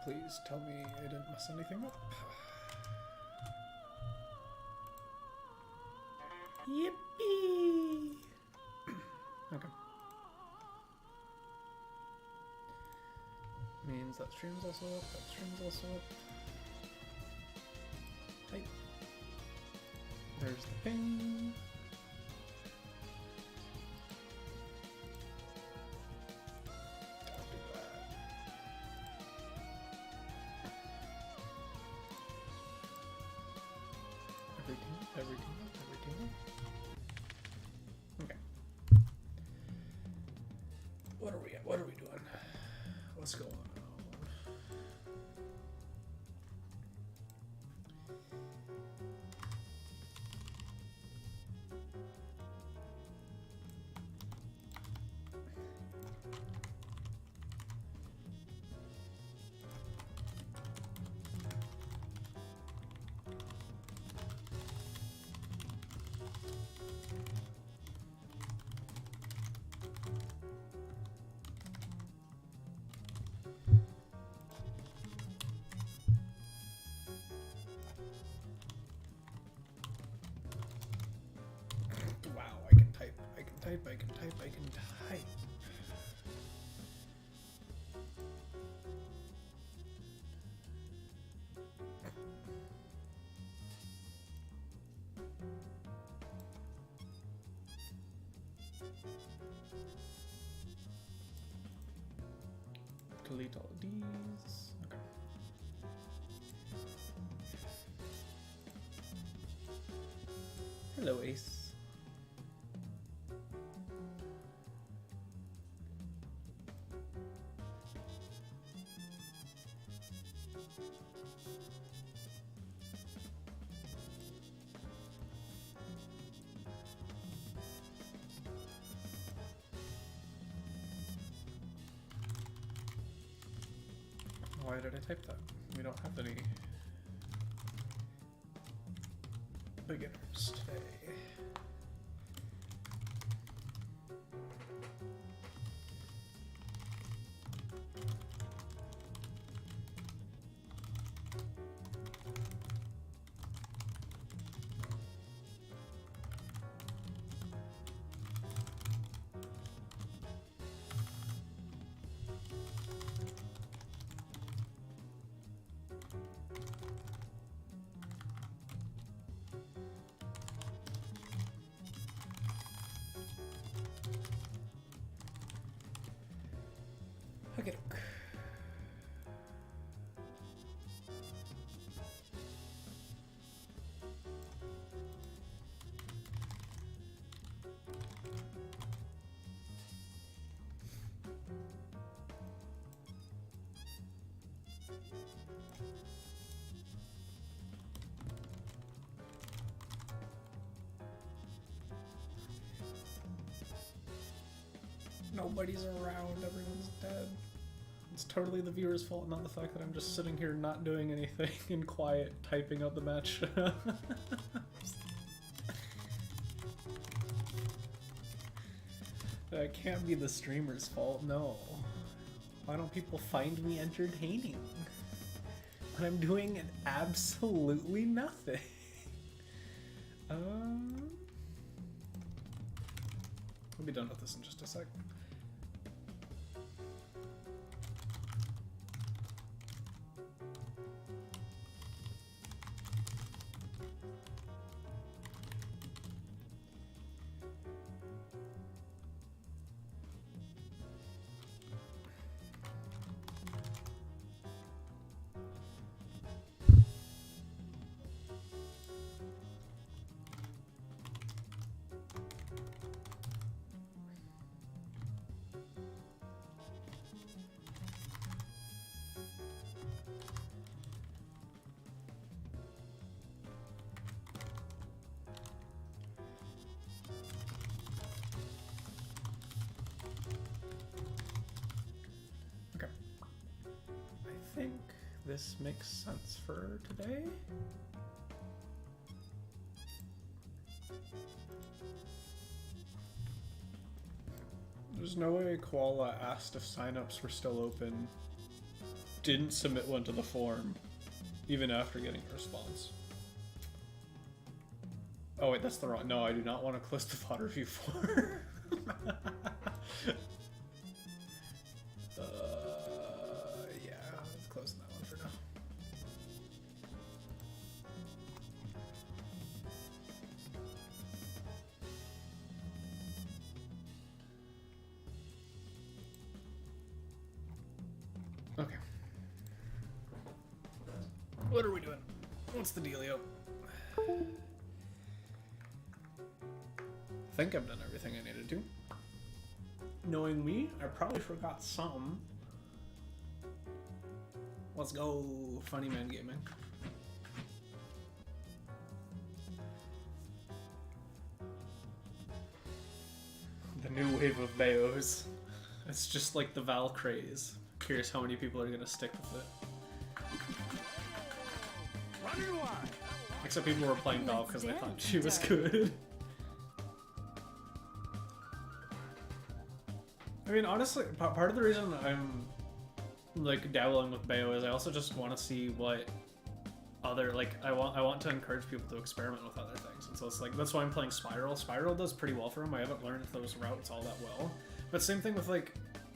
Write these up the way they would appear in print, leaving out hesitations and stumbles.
Please tell me I didn't mess anything up. Yippee! Okay. Means that stream's also up, that stream's also up. Type. There's the ping. Don't do that. Everything. Okay. What are we at? What are we doing? What's going on? I can type. Delete all of these. Okay. Hello, Ace. Why did I type that? We don't have any beginners today. Okay. Nobody's around, everyone's dead. It's totally the viewer's fault, not the fact that I'm just sitting here not doing anything in quiet, typing out the match. That can't be the streamer's fault, no. Why don't people find me entertaining when I'm doing absolutely nothing? We'll be done with this in just a sec. I think this makes sense for today. There's no way Koala asked if signups were still open didn't submit one to the forum, even after getting a response. Oh wait, that's the wrong. No, I do not want to close the VOD review for. Yeah, let's close that one for now. Okay. What are we doing? What's the dealio? I think I've done everything I needed to. Knowing me, I probably forgot some. Let's go, Funny Man Gaming. The new wave of Bayos. It's just like the Val craze. Curious how many people are gonna stick with it. Except people were playing Val because they thought she was good. I mean, honestly, part of the reason I'm like dabbling with Bayo is I also just want to see what other, like, I want to encourage people to experiment with other things, and so it's like that's why I'm playing Spiral. Spiral does pretty well for him. I haven't learned those routes all that well, but same thing with like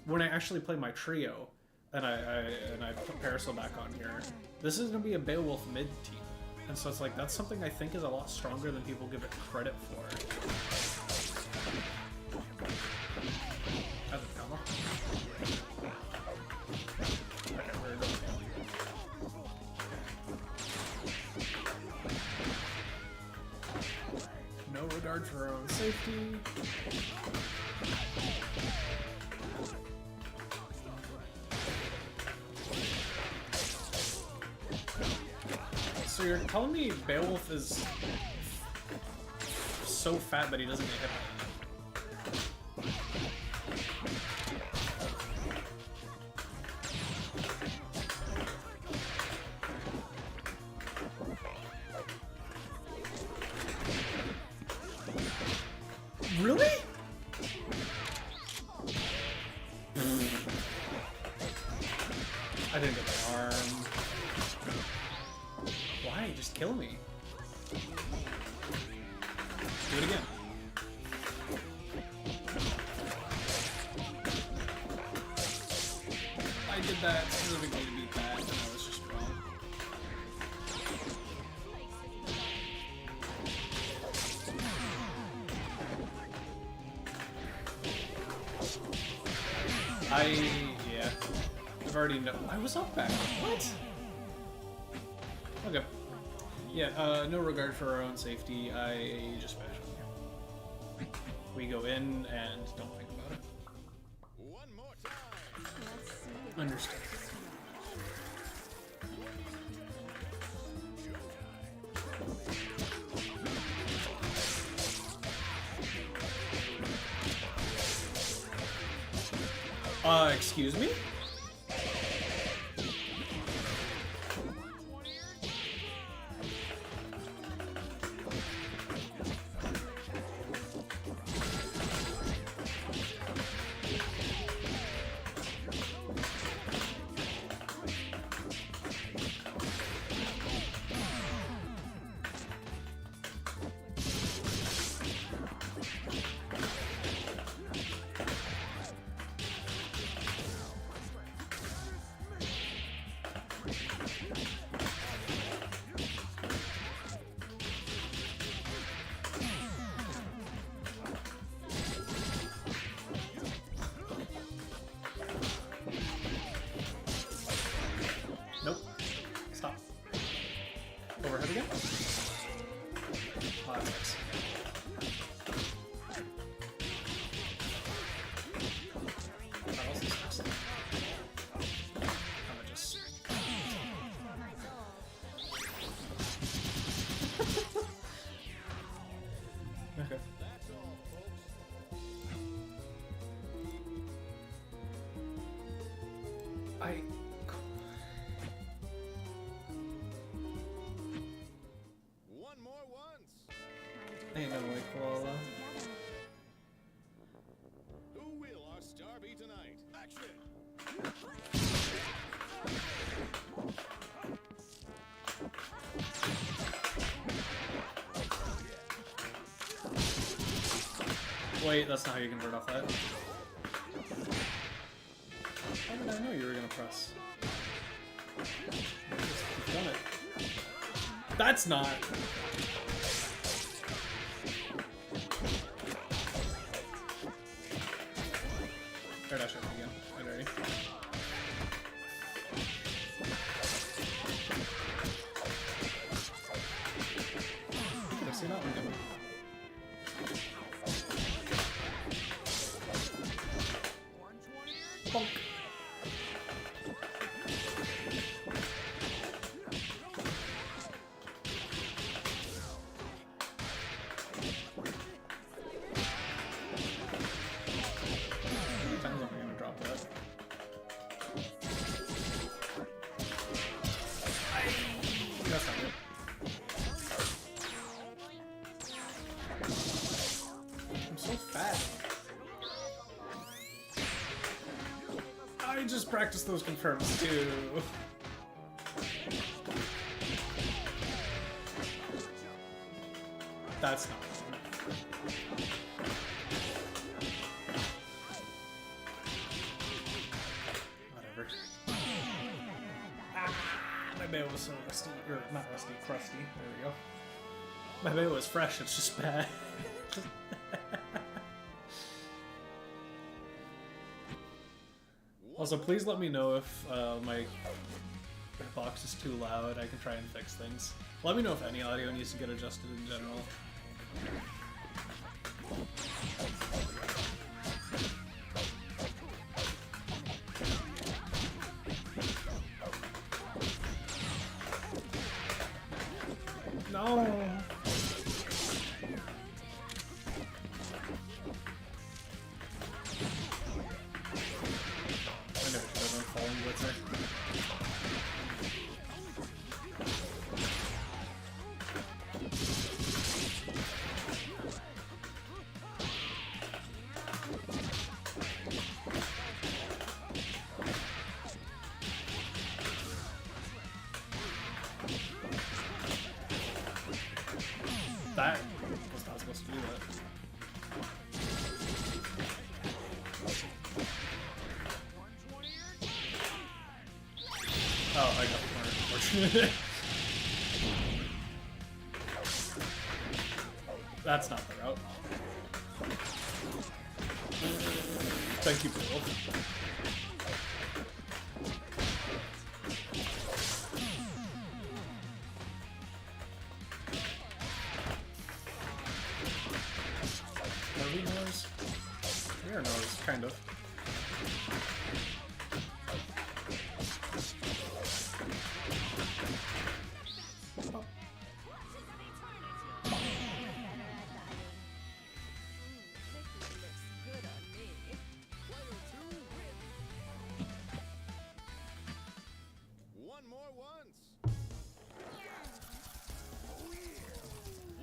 when I actually play my trio and I put Parasol back on here. This is gonna be a Beowulf mid team, and so it's like that's something I think is a lot stronger than people give it credit for. No regard for our own safety. So you're telling me Beowulf is so fat that he doesn't get hit by that? Really? I didn't get my arm. Why? Just kill me. Do it again. I did that specifically to beat that, and I was just wrong. Yeah. I've already know. I was up back. What? Okay. Yeah, no regard for our own safety. I just bash on here. We go in and don't think about it. One more time. Understood. Excuse me? Nope. Stop. Overhead again? Thanks. What else is next? I'm gonna just... Okay. One more once. Ain't no way, koala. Who will our star be tonight? Action! Wait, that's not how you convert off that. How did I know you were gonna press? You've done it. That's not. Or dash it again. I ready. I've seen that one coming. Bonk. I just practiced those confirms too. That's not fun. Whatever. Ah, my bail was so rusty, or not rusty, crusty. There we go. My bail was fresh, it's just bad. Also, please let me know if my box is too loud. I can try and fix things. Let me know if any audio needs to get adjusted in general. No! That was not supposed to do that. Oh, I got the corner, unfortunately. That's not the route. Thank you, Bill. Air nose, kind of. Oh. One more once.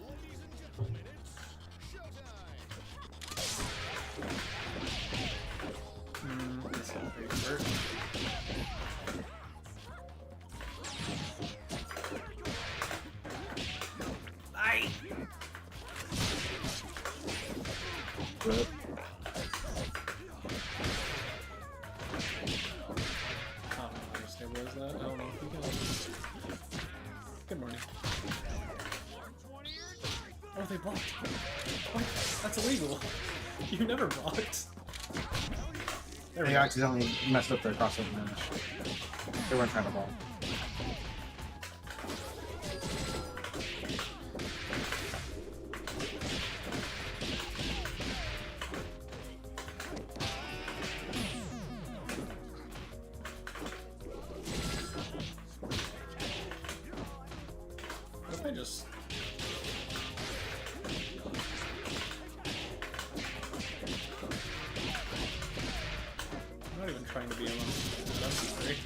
Ladies and gentlemen, it's showtime. This will be first. Aye! Rip. I don't know how to stabilize that. I don't know if we can. Good morning. Oh, they blocked. What? That's illegal. You never blocked. There we They go. accidentally messed up their crossover match. They weren't trying to ball. What if I just... I'm not even trying to be alone. That's great.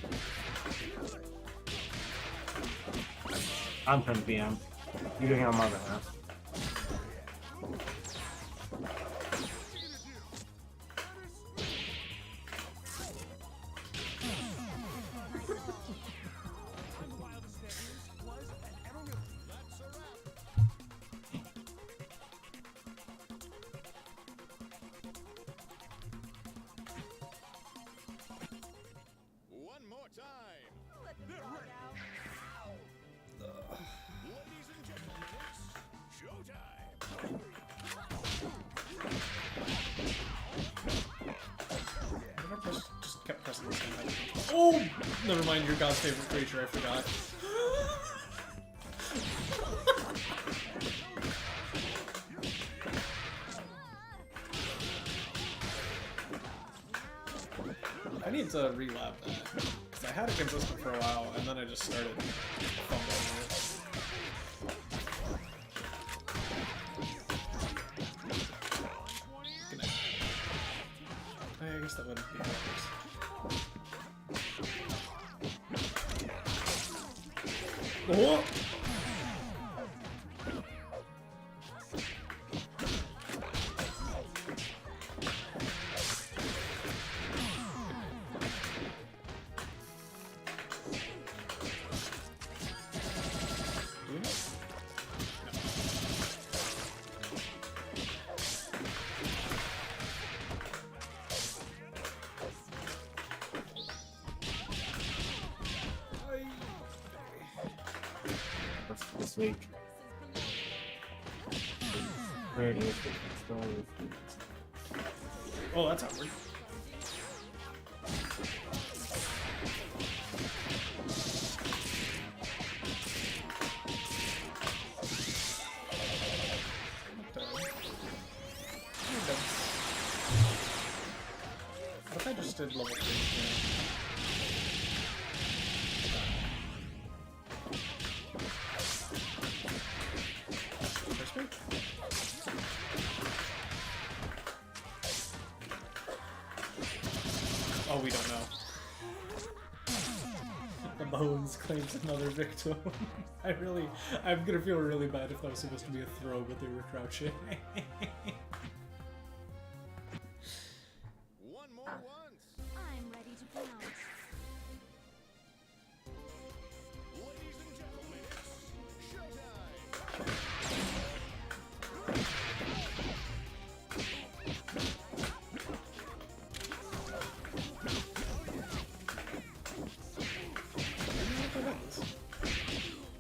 I'm trying to BM. You're doing it on my behalf. more time. Let the dog out. Ladies and gentlemen, it's showtime. I never just kept pressing this thing. Oh! Never mind, you're God's favorite creature, I forgot. I need to relab that. Because I had it consistent for a while, and then I just started fumbling with it. Good night. I guess that wouldn't be helpful. Oh! This week. Where is it? Oh, that's awkward. What if I just did level 3? First move? Oh, we don't know. The Bones claims another victim. I'm gonna feel really bad if that was supposed to be a throw, but they were crouching. One more once. I'm ready to pounce. Ladies and gentlemen, it's showtime.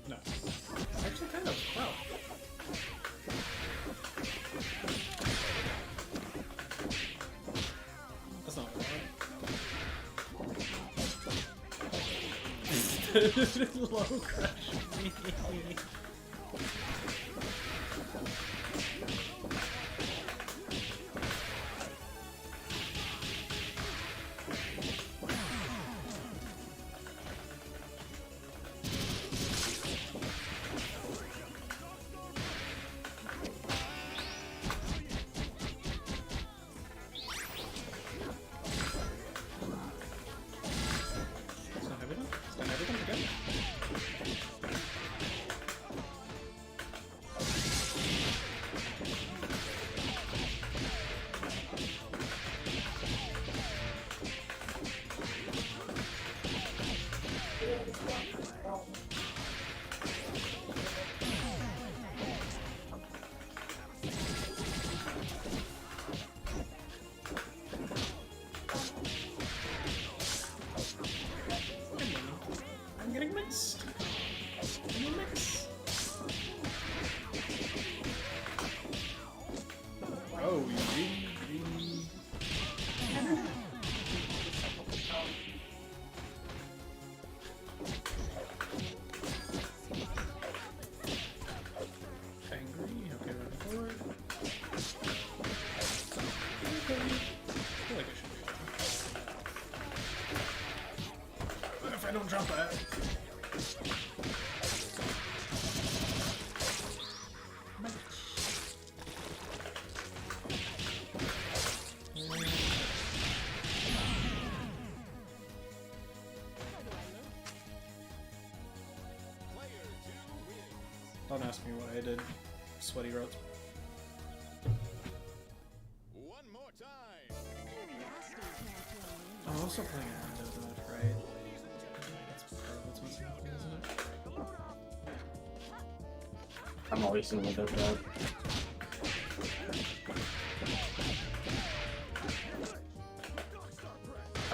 No. Actually, kind of. Wow. That's not what I want. Low crush me. It's not everything? It's not everything again? I'm getting mixed. I'm a mix. Oh, angry. Okay, run forward. Okay. I feel like I should be able to. What if I don't drop that? Player 2 wins. Don't ask me what I did. Sweaty roads. One more time. Curiosity can't kill me. I'm also playing around of that, right? That's part of what's missing, isn't it? I'm always seeing what does that.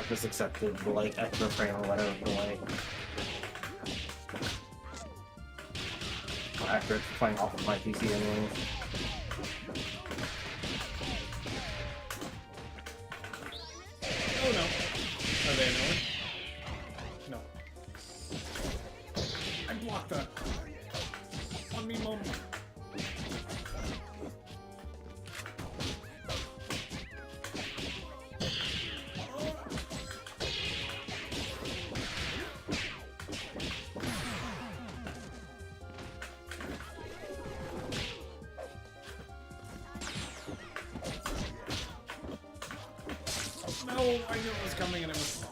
just accepted the like extra frame or whatever for like after it's playing off of my PC anyways. Oh no. Are they annoying? No. I blocked that. On me, mom. No, I knew it was coming and it was.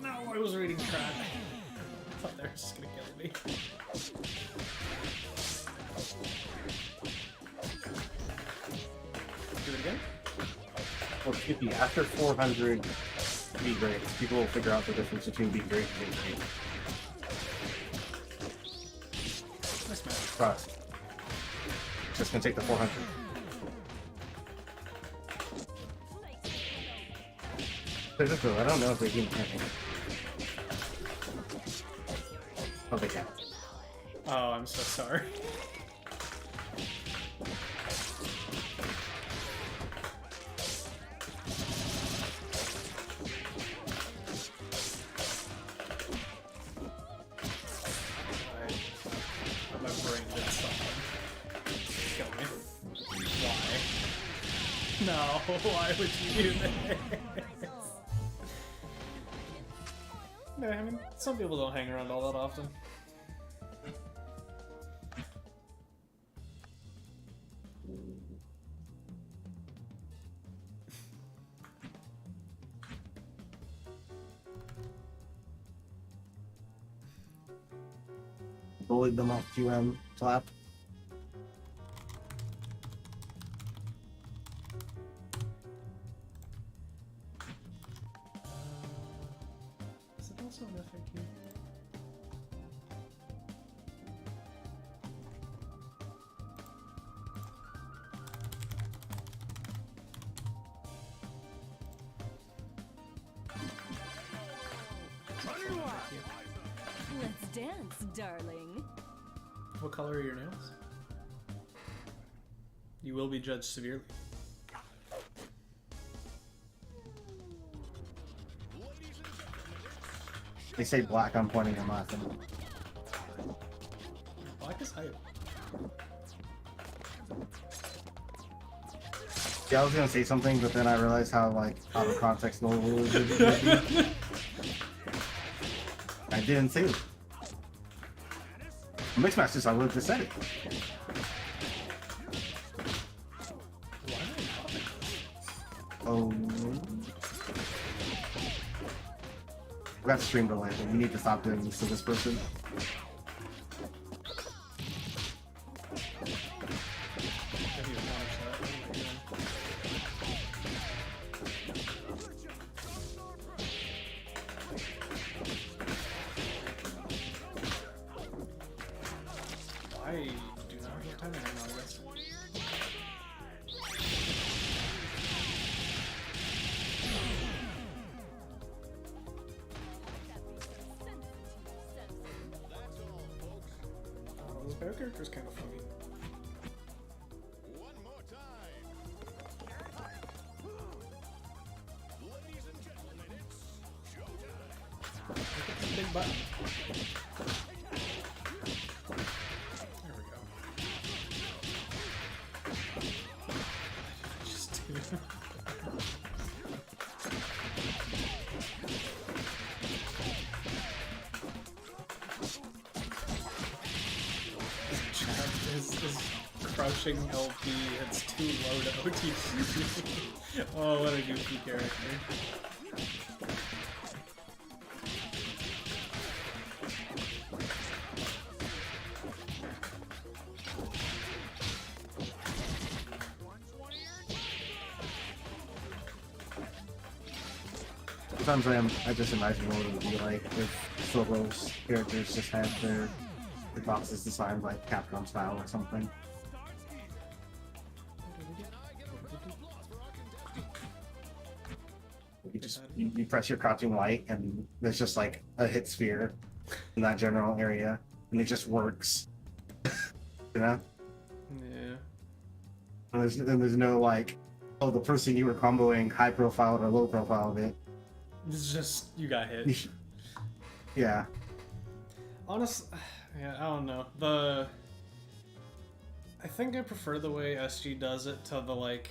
No, I was reading chat. I thought they were just gonna kill me. Do it again? Well, it be after 400 B grades, people will figure out the difference between B grade and A grade. Nice match. Trust. It's just gonna take the 400. Physical, I don't know if they can hit me. Oh, they can. Oh, I'm so sorry. My brain did something. Kill me. Why? No, why would you do this? No, I mean, some people don't hang around all that often. Bullied them off QM slap. Is it also an FAQ? Let's dance, darling. What color are your nails? You will be judged severely. They say black, I'm pointing and laughing. Black is hype. Yeah, I was gonna say something, but then I realized how like out of context the whole rule would be. I didn't say it. Mixed matches, I would have just said it. Why am I talking? Oh. We got stream delay, but you need to stop doing this to this person. Have you acknowledged that? What am I doing? I do not have time to hang on this. Oh, this bear character is kind of funny. One more time. Ladies and gentlemen, it's showtime. Look at this big button. There we go. Just do. Is crushing LP, it's too low to OTG. Oh, what a goofy character. Sometimes I just imagine what it would be like if Skullgirls characters just had their boxes designed like Capcom style or something. You press your crouching light, and there's just like a hit sphere in that general area, and it just works. You know? Yeah. And there's no like, oh, the person you were comboing high profile or low profile of it. It's just you got hit. Yeah. Yeah, I don't know. I think I prefer the way SG does it to the like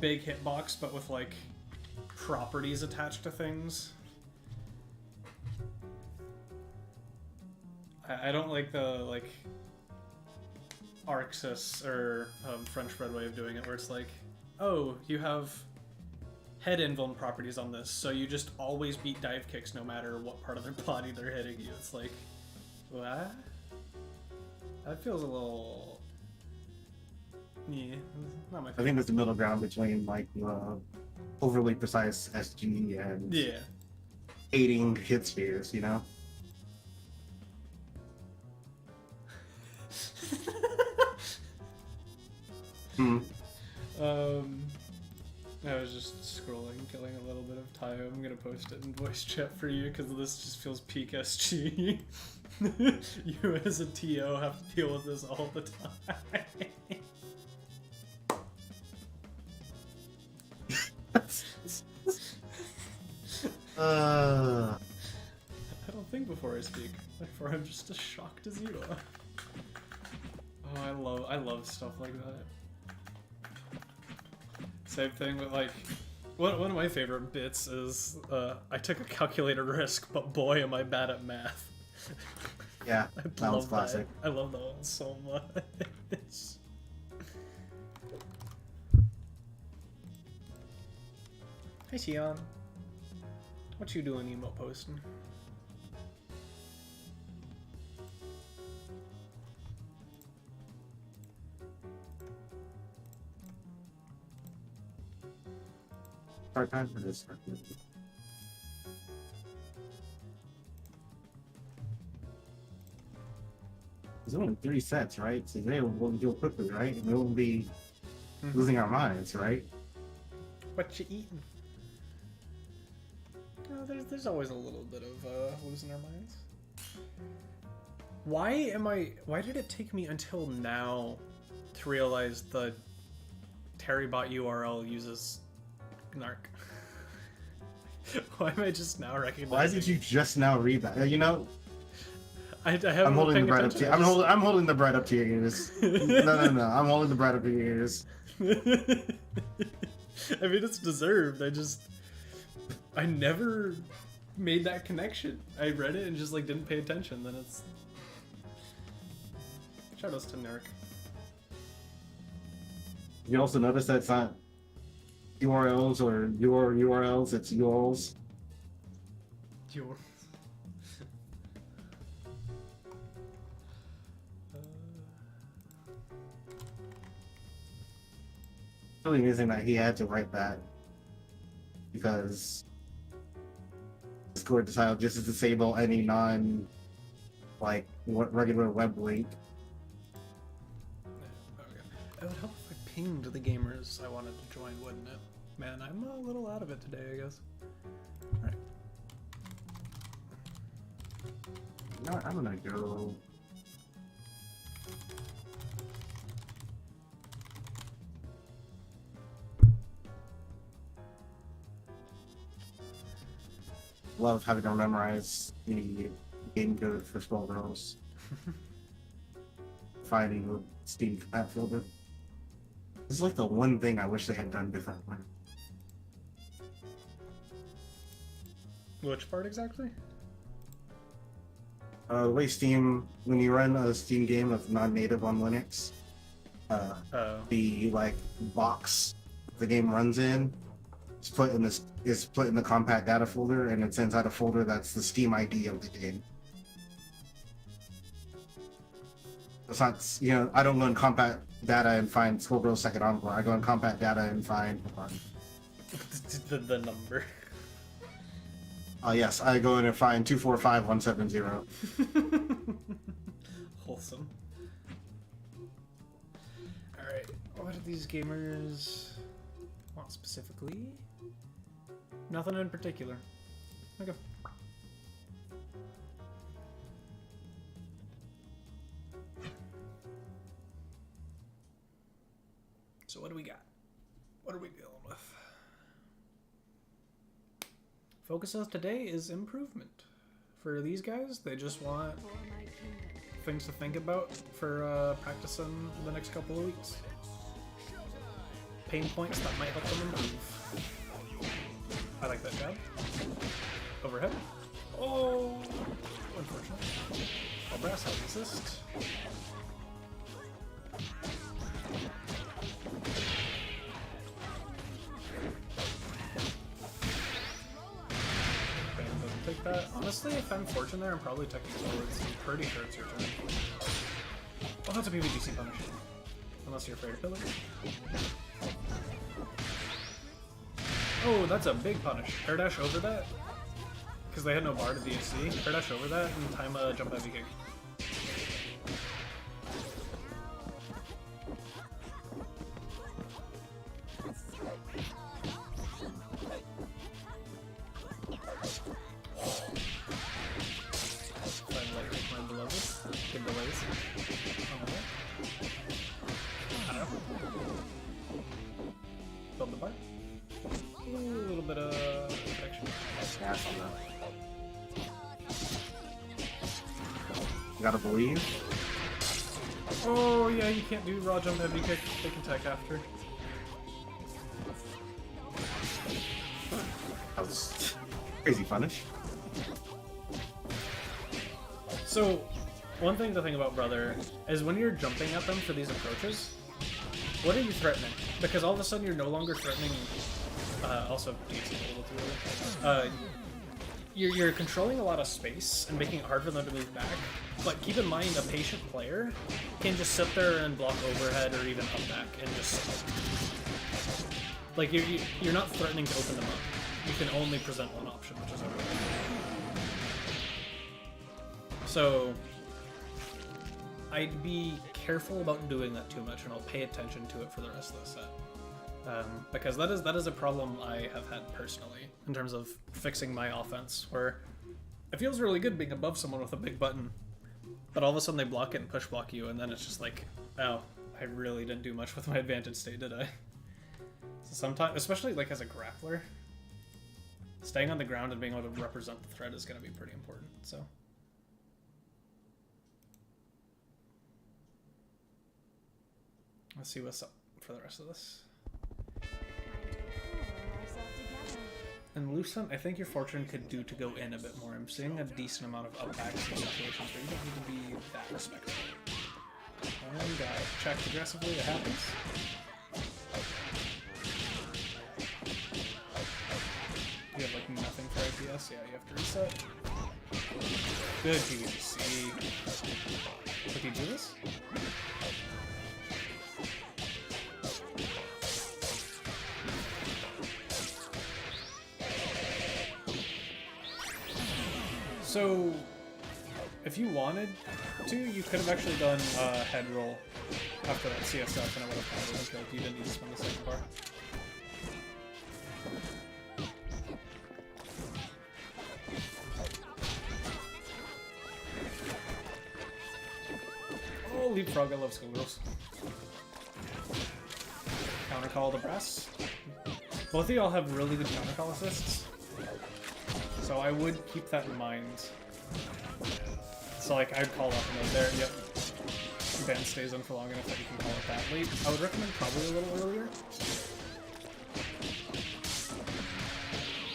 big hitbox, but with like properties attached to things. I don't like the like Arxis or French bread way of doing it, where it's like, oh, you have head invuln properties on this, so you just always beat dive kicks no matter what part of their body they're hitting you. It's like, what? That feels a little... yeah, not my favorite. I think there's the middle ground between like overly precise SG and Yeah. aiding hit spheres, you know? I was just scrolling, killing a little bit of Tayo. I'm gonna post it in voice chat for you because this just feels peak SG. You as a TO have to deal with this all the time. I don't think before I speak, therefore I'm just as shocked as you are. Oh, I love stuff like that. Same thing with like, one of my favorite bits is I took a calculated risk, but boy am I bad at math. Yeah, I that love was classic. I love that one so much. Hey Sion, what you doing emo posting? Hard time for this. There's only 3 sets, right? So they will do it quickly, right? And we won't be losing our minds, right? What you eating? Oh, there's always a little bit of losing our minds. Why did it take me until now to realize the Terrybot URL uses Gnark? Why am I just now recognizing? Why did you just now read that? You know, I haven't I'm holding the been bread paying up to you. attention. I'm holding the bread up to your ears. No. I'm holding the bread up to your ears. I mean, it's deserved. I never made that connection. I read it and just like didn't pay attention. Then it's shoutouts to Narc. You also notice that it's not URLs or your URLs, it's yours. Your. Really amazing that he had to write that because Discord decided just to disable any regular web link. It would help if I pinged the gamers I wanted to join, wouldn't it? Man, I'm a little out of it today, I guess. Alright. You know what? I'm gonna go. Love having to memorize the game code for Skullgirls. Finding the Steam compat folder. This is like the one thing I wish they had done differently. Which part exactly? The way Steam, when you run a Steam game that's non-native on Linux, the like box the game runs in is put in the compact data folder, and it sends out a folder that's the Steam ID of the game. It's not, I don't go in compact data and find Skullgirls Second Encore. I go in compact data and find. the number. Yes, I go in and find 245170. Wholesome. Alright, what do these gamers want specifically? Nothing in particular. Okay. So what do we got? What are we dealing with? Focus of today is improvement. For these guys, they just want things to think about for practicing the next couple of weeks. Pain points that might help them improve. I like that jab. Overhead. Oh, unfortunate. All brass has assist. Take that. Honestly, if I'm fortunate there, I'm probably taking forwards. I'm pretty sure it's your turn. Oh, that's a PVGC punish. Unless you're afraid of pillars. Oh, that's a big punish. Air dash over that. Because they had no bar to DSC. Air dash over that and time a jump heavy kick. Build the bar. Ooh, a little bit of protection. Smash on that. You gotta believe. Oh yeah, you can't do raw jump heavy kick. They can tech after. That was crazy punish. So, one thing to think about, brother, is when you're jumping at them for these approaches, what are you threatening? Because all of a sudden you're no longer threatening. Also, DT a little too early. You're controlling a lot of space and making it hard for them to move back. But keep in mind, a patient player can just sit there and block overhead or even up back and just like you're not threatening to open them up. You can only present one option, which is overhead. So I'd be careful about doing that too much, and I'll pay attention to it for the rest of the set. Because that is a problem I have had personally in terms of fixing my offense, where it feels really good being above someone with a big button, but all of a sudden they block it and push block you, and then it's just like, oh, I really didn't do much with my advantage state, did I? So sometimes, especially like as a grappler, staying on the ground and being able to represent the threat is going to be pretty important. So. Let's see what's up for the rest of this. And Lucent, I think your fortune could do to go in a bit more. I'm seeing a decent amount of upbacks in situations where you don't need to be that respectful. And checked aggressively, it happens. You have like nothing for IPS, yeah, you have to reset. Good PVC. What, do you do this? So, if you wanted to, you could have actually done a head roll after that CSF, and it would have probably killed. You didn't need to spend the second bar. Oh, leapfrog! I love Skullgirls. Countercall the brass. Both of y'all have really good countercall assists. So I would keep that in mind. So like I'd call up and there, yep. Band stays in for long enough that you can call it that late. I would recommend probably a little earlier.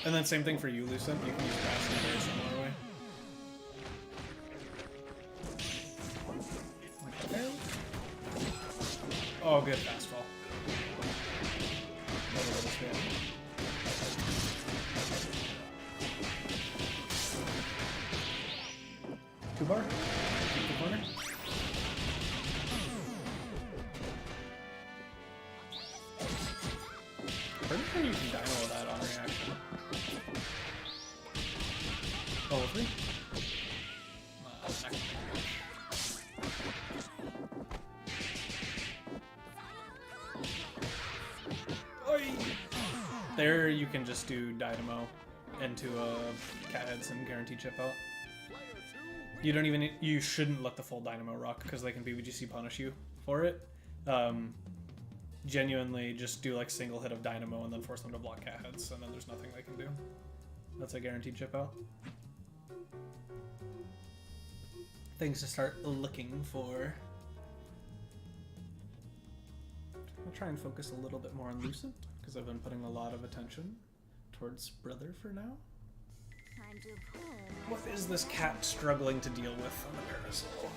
And then same thing for you, Lucent. You can use brass in a very similar way. Like there. Oh, good fastfall. Two bar? Keep the corner. Pretty sure you can dino that on reaction. Oh, three? Oi! There you can just do Dynamo into cat heads and guarantee chip out. You don't even you shouldn't let the full Dynamo rock because they can BBGC punish you for it. Genuinely just do like single hit of Dynamo and then force them to block cat heads, and then there's nothing they can do. That's a guaranteed chip out. Things to start looking for. I'll try and focus a little bit more on Lucent because I've been putting a lot of attention towards Brother for now. Time to pull. What is this cat struggling to deal with on the Parasol?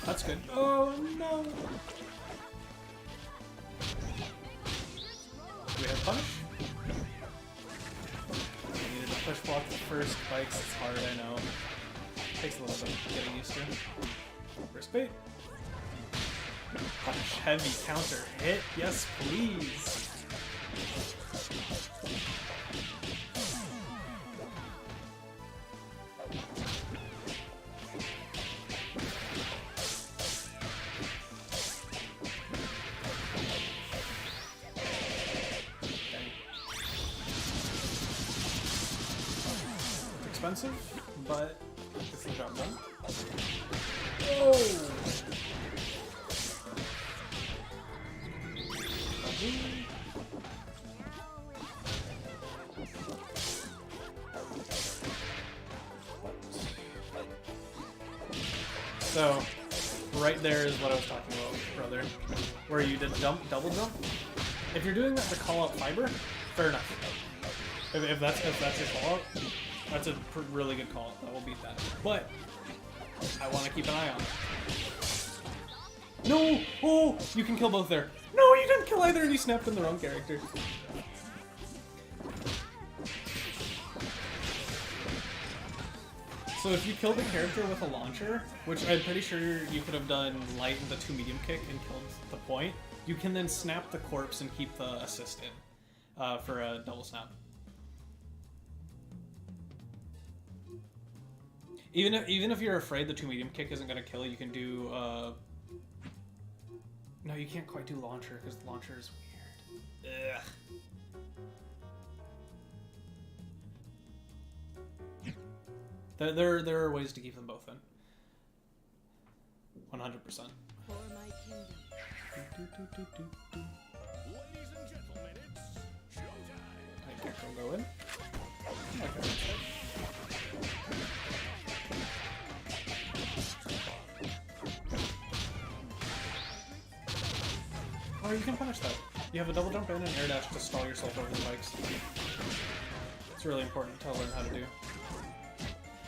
That's good. Oh no! Do we have punish? I needed to push block the first spikes. It's hard, I know. Takes a little bit getting used to. First bait. Punish heavy counter hit. Yes, please. Expensive, but gets the job done. Oh! So, right there is what I was talking about, brother. Where you did jump, double jump. If you're doing that to call out fiber, fair enough. If that's your call out, that's a really good call. That will beat that. But I want to keep an eye on it. No! Oh! You can kill both there. No, you didn't kill either and you snapped in the wrong character. So if you kill the character with a launcher, which I'm pretty sure you could have done light and the 2 medium kick and killed the point, you can then snap the corpse and keep the assist in for a double snap. Even if you're afraid the 2 medium kick isn't going to kill, you can do... No, you can't quite do launcher because the launcher is weird. Ugh. There are ways to keep them both in. 100%. For my kingdom. Ladies and gentlemen, it's showtime. I can't go in. Okay. Oh, you can punish that. You have a double jump in and air dash to stall yourself over the bikes. It's really important to learn how to do.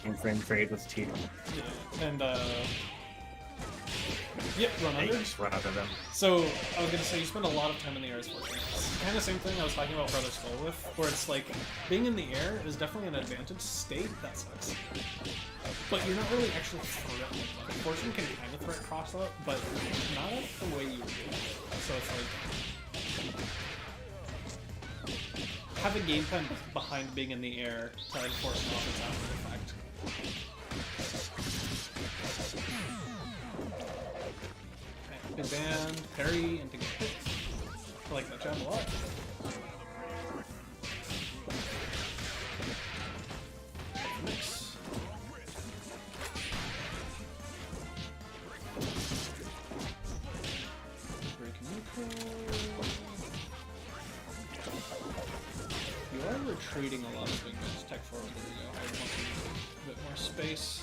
And frame trade with T. Yeah, and yep, run Yeah, under. you just run under them. So I was gonna say you spend a lot of time in the air is fortunate. It's kind of same thing I was talking about Brother Skull with, where it's like being in the air is definitely an advantage. State that sucks, but you're not really actually threatening. Like, fortune can kind of threat cross out, but not the way you do. So it's like have a game plan behind being in the air to enforce an offense after the fact. Okay, big band, parry, and to get hit. I like that jab a lot. Mix. Break neutral. You are retreating a lot of big moves. Tech forward, there we go. I want a bit more space.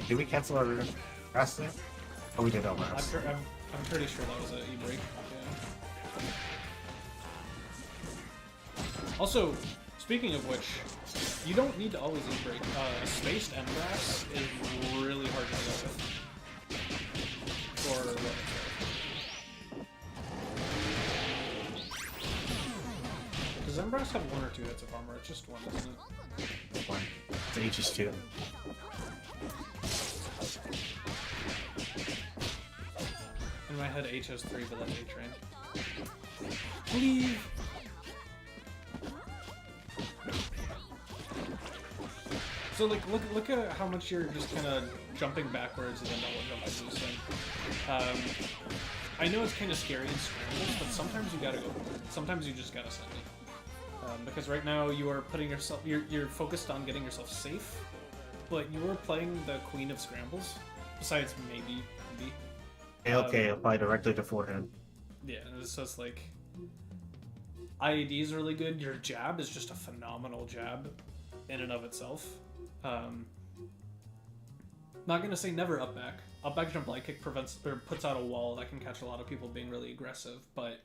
Did we cancel our wrestling? Oh, we did our I'm pretty sure that was an E-break. Yeah. Also, speaking of which, you don't need to always E-break. Spaced Embrace is really hard to deal with. For what it's worth. Does Embrace have 1 or 2 hits of armor? It's just 1, isn't it? 1. The H is 2. In my head, H has 3, but that's A-Train. Leave! So like, look at how much you're just kind of jumping backwards and then double jumping loose. I know it's kind of scary in scrambles, but sometimes you gotta go for it. Sometimes you just gotta send it. Because right now you are putting yourself, you're focused on getting yourself safe, but you are playing the queen of scrambles. Besides maybe B. Okay, apply directly to forehead. Yeah, so it's like IED is really good. Your jab is just a phenomenal jab in and of itself. Not gonna say never up back. Up back jump light kick prevents or puts out a wall that can catch a lot of people being really aggressive, but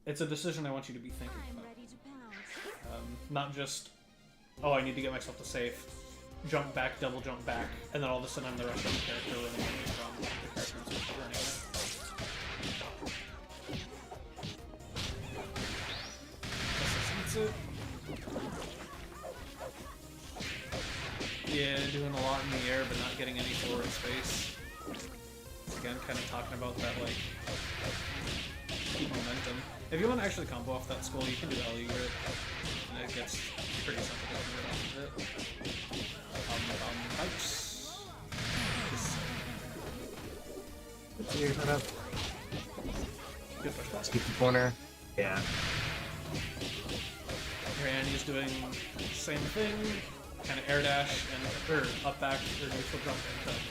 it's a decision I want you to be thinking I'm about. ready to pounce. Not just, oh, I need to get myself to safe, jump back, double jump back, and then all of a sudden I'm the rest of the character running away from the character I'm supposed to be running away. That's it. Yeah, doing a lot in the air, but not getting any forward space. Again, kind of talking about that, like, keep momentum. If you want to actually combo off that skull, you can do LE grit, and it gets pretty simple to get off of it. Pipes. Clear that up. Good push back. Keep the corner. Yeah. Here Annie's doing the same thing, kind of air dash and or up back or neutral jump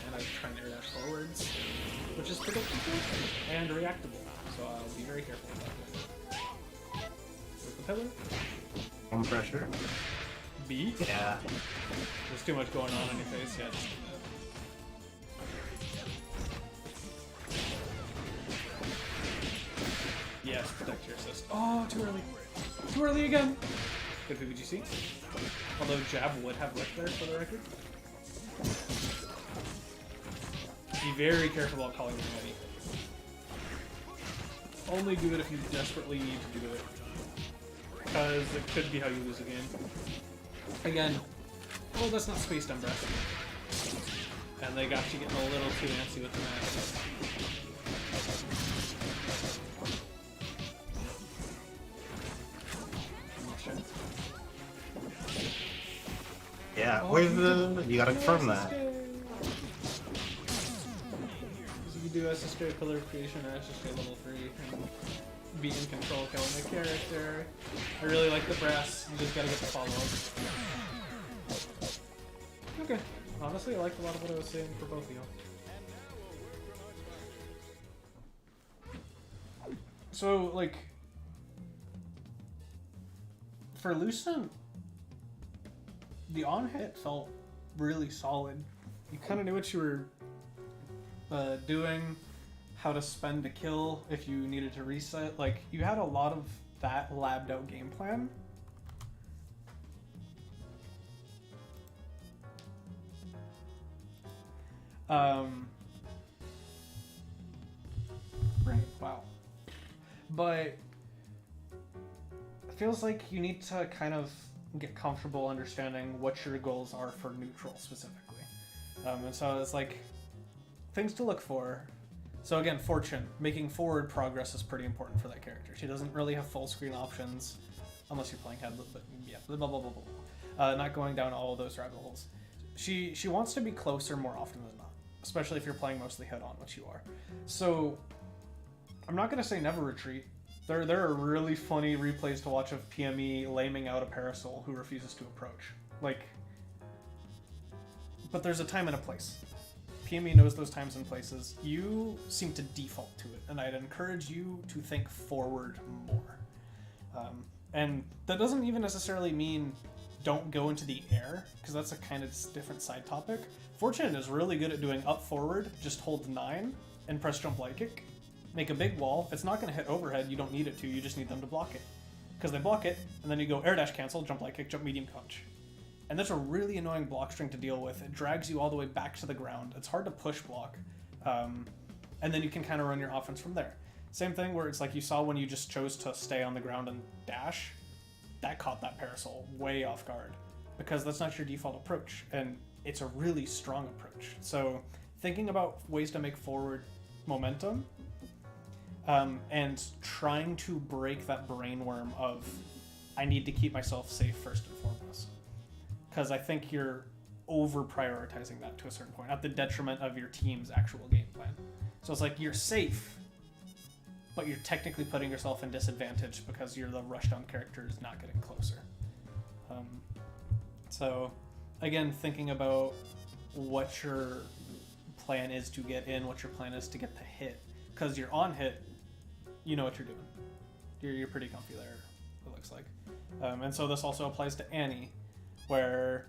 and I'm trying to air dash forwards, which is predictable and reactable. So I'll be very careful about it. With the pillar. Home pressure. B. Yeah. There's too much going on in your face. Yeah. Just do that. Yes, protect your assist. Oh, too early. Too early again. Good PBGC. Although jab would have worked there for the record. Be very careful about calling your money. Only do it if you desperately need to do it. Because it could be how you lose a game. Again, well, that's not spaced on breath. And they got you getting a little too antsy with the matches. Yeah, where's the... You gotta confirm that. So you do SSJ pillar creation or SSJ level 3 and be in control killing the character. I really like the brass, you just gotta get the follow-up. Okay, honestly I liked a lot of what I was saying for both of you. So, like, for Lucent, the on-hit felt really solid. You kind of knew what you were doing, how to spend a kill if you needed to reset. Like, you had a lot of that labbed out game plan. Right, wow. But it feels like you need to kind of get comfortable understanding what your goals are for neutral specifically. And so it's like things to look for. So again, Fortune, making forward progress is pretty important for that character. She doesn't really have full screen options unless you're playing head, but yeah, blah, blah, blah, blah, blah. Not going down all of those rabbit holes. She wants to be closer more often than not, especially if you're playing mostly head on, which you are. So I'm not going to say never retreat. There are really funny replays to watch of PME laming out a Parasol who refuses to approach. Like, but there's a time and a place. PME knows those times and places. You seem to default to it, and I'd encourage you to think forward more. And that doesn't even necessarily mean don't go into the air, because that's a kind of different side topic. Fortune is really good at doing up forward, just hold 9, and press jump light kick. Make a big wall. It's not going to hit overhead. You don't need it to. You just need them to block it. Because they block it, and then you go air dash cancel, jump light kick, jump medium punch. And that's a really annoying block string to deal with. It drags you all the way back to the ground. It's hard to push block. And then you can kind of run your offense from there. Same thing where it's like you saw when you just chose to stay on the ground and dash. That caught that Parasol way off guard. Because that's not your default approach. And it's a really strong approach. So thinking about ways to make forward momentum and trying to break that brainworm of I need to keep myself safe first and foremost. Because I think you're over prioritizing that to a certain point at the detriment of your team's actual game plan. So it's like you're safe, but you're technically putting yourself in disadvantage because you're the rushdown character is not getting closer. So again, thinking about what your plan is to get in, what your plan is to get the hit, because you're on hit, you know what you're doing. You're pretty comfy there, it looks like. And so this also applies to Annie, where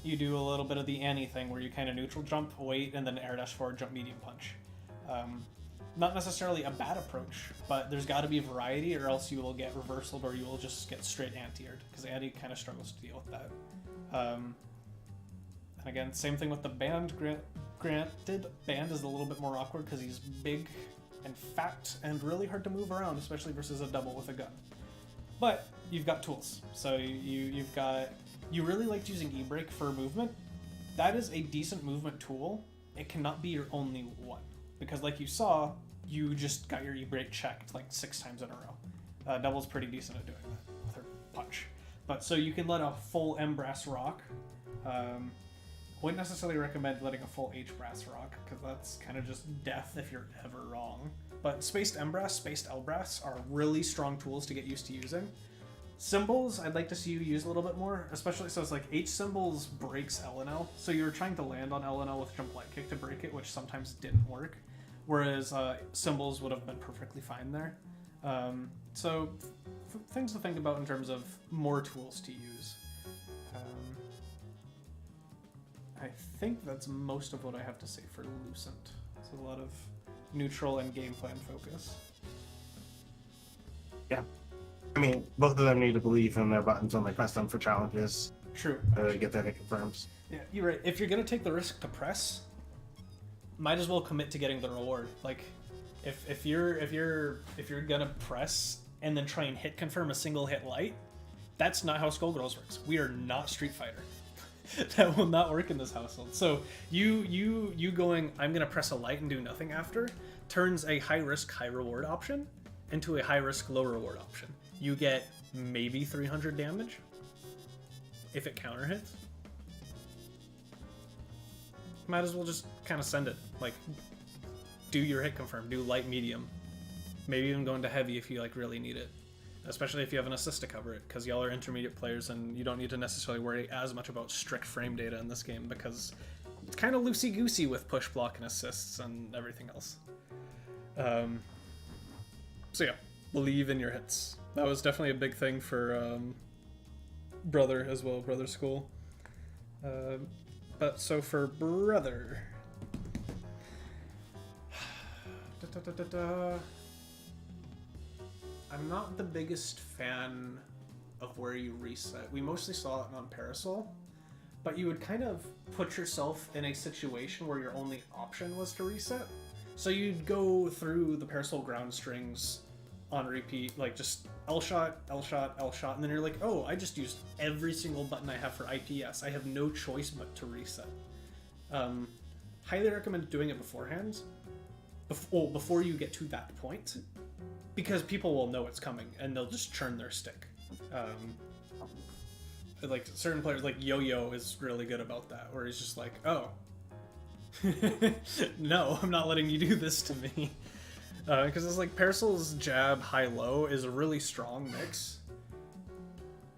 you do a little bit of the Annie thing where you kind of neutral jump, wait, and then air dash forward, jump medium punch. Not necessarily a bad approach, but there's got to be variety or else you will get reversaled or you will just get straight anti-aired, because Annie kind of struggles to deal with that. And again, same thing with the Band. Granted, Band is a little bit more awkward because he's big and fat and really hard to move around, especially versus a double with a gun. But you've got tools. So you really liked using E-brake for movement. That is a decent movement tool. It cannot be your only one. Because like you saw, you just got your E-brake checked like 6 times in a row. Double's pretty decent at doing that with her punch. But so you can let a full M brass rock. Wouldn't necessarily recommend letting a full H brass rock, because that's kind of just death if you're ever wrong. But spaced M brass, spaced L brass are really strong tools to get used to using. Symbols, I'd like to see you use a little bit more, especially so it's like H symbols breaks L and L, so you're trying to land on L and L with jump light kick to break it, which sometimes didn't work, whereas symbols would have been perfectly fine there. So things to think about in terms of more tools to use. I think that's most of what I have to say for Lucent. It's a lot of neutral and game plan focus. Yeah. I mean, both of them need to believe in their buttons when they press them for challenges. True. Get that hit confirms. Yeah, you're right. If you're gonna take the risk to press, might as well commit to getting the reward. Like, if you're gonna press and then try and hit confirm a single hit light, that's not how Skullgirls works. We are not Street Fighter. That will not work in this household. So you going, I'm gonna press a light and do nothing after, turns a high risk, high reward option into a high risk, low reward option. You get maybe 300 damage if it counter hits. Might as well just kind of send it. Like, do your hit confirm, do light, medium, maybe even go into heavy if you like really need it. Especially if you have an assist to cover it, because y'all are intermediate players and you don't need to necessarily worry as much about strict frame data in this game, because it's kind of loosey-goosey with push, block, and assists and everything else. So yeah, believe in your hits. That was definitely a big thing for Brother as well, Brother School. But so for Brother... I'm not the biggest fan of where you reset. We mostly saw it on Parasol, but you would kind of put yourself in a situation where your only option was to reset. So you'd go through the Parasol ground strings on repeat, like just L shot, L shot, L shot, and then you're like, oh, I just used every single button I have for IPS. I have no choice but to reset. Highly recommend doing it beforehand, before you get to that point, because people will know it's coming and they'll just churn their stick. Like certain players, like Yo-Yo is really good about that, where he's just like, oh, no, I'm not letting you do this to me. Because it's like Parasol's jab high-low is a really strong mix,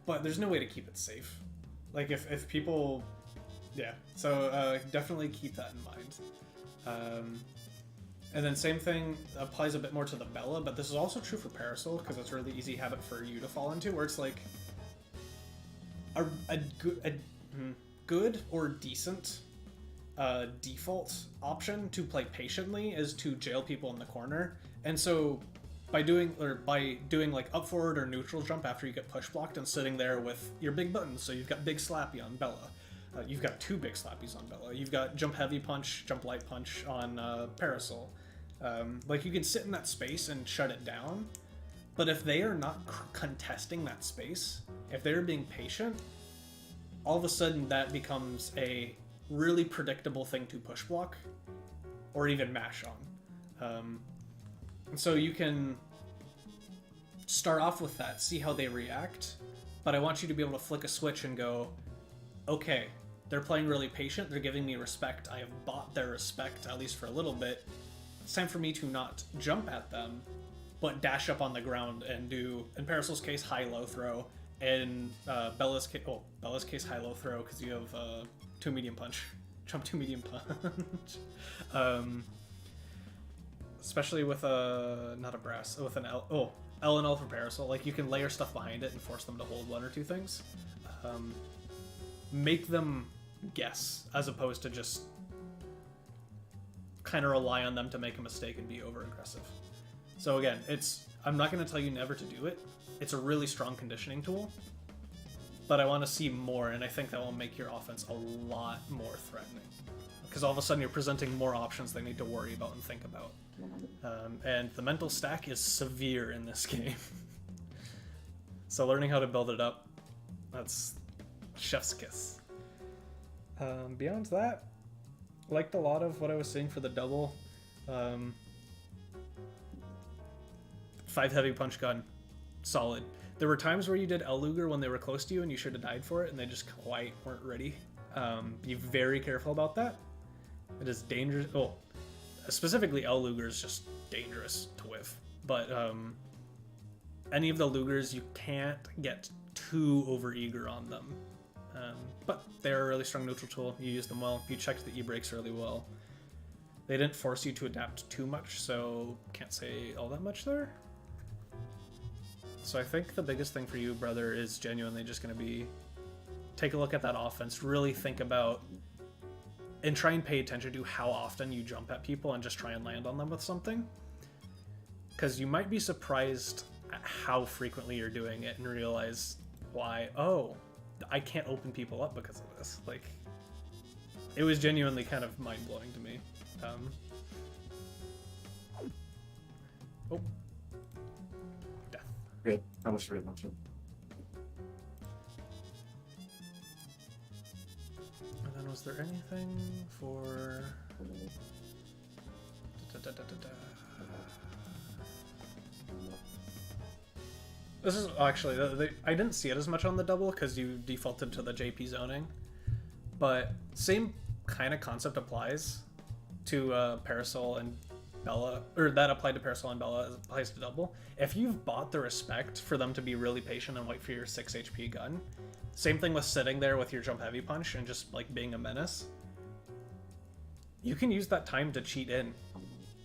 but there's no way to keep it safe. Like if people, yeah, so definitely keep that in mind. And then same thing applies a bit more to the Bella, but this is also true for Parasol, because it's a really easy habit for you to fall into, where it's like a good or decent default option to play patiently is to jail people in the corner. And so by doing like up forward or neutral jump after you get push blocked and sitting there with your big buttons, so you've got big slappy on Bella. You've got 2 big slappies on Bella. You've got jump heavy punch, jump light punch on Parasol. Like you can sit in that space and shut it down, but if they are not contesting that space, if they're being patient, all of a sudden that becomes a really predictable thing to push block or even mash on. So you can start off with that, see how they react, but I want you to be able to flick a switch and go, okay, they're playing really patient, they're giving me respect, I have bought their respect, at least for a little bit. It's time for me to not jump at them, but dash up on the ground and do, in Parasol's case, high-low throw, in Bella's case, high-low throw, because you have 2 medium punch. Jump 2 medium punch. Especially with not a brass, with an L and L for Parasol, like you can layer stuff behind it and force them to hold 1 or 2 things. Make them guess, as opposed to just kind of rely on them to make a mistake and be over-aggressive. So again, I'm not going to tell you never to do it. It's a really strong conditioning tool, but I want to see more, and I think that will make your offense a lot more threatening. Because all of a sudden you're presenting more options they need to worry about and think about. And the mental stack is severe in this game. So learning how to build it up, that's chef's kiss. Beyond that, liked a lot of what I was seeing for the double. 5 heavy punch gun, solid. There were times where you did L Luger when they were close to you and you should have died for it and they just quite weren't ready. Be very careful about that. It is dangerous. Oh, specifically L Luger is just dangerous to whiff. But any of the Lugers, you can't get too over-eager on them. But they're a really strong neutral tool. You use them well. You checked the E-brakes really well. They didn't force you to adapt too much, so can't say all that much there. So I think the biggest thing for you, brother, is genuinely just going to be take a look at that offense, really think about and try and pay attention to how often you jump at people and just try and land on them with something. Because you might be surprised at how frequently you're doing it and realize why, oh, I can't open people up because of this. Like, it was genuinely kind of mind-blowing to me. Oh. Death. Great. That was very much. And then was there anything for... This is actually, I didn't see it as much on the double because you defaulted to the JP zoning, but same kind of concept applies to Parasol and Bella, or that applied to Parasol and Bella applies to double. If you've bought the respect for them to be really patient and wait for your 6 HP gun, same thing with sitting there with your jump heavy punch and just like being a menace, you can use that time to cheat in.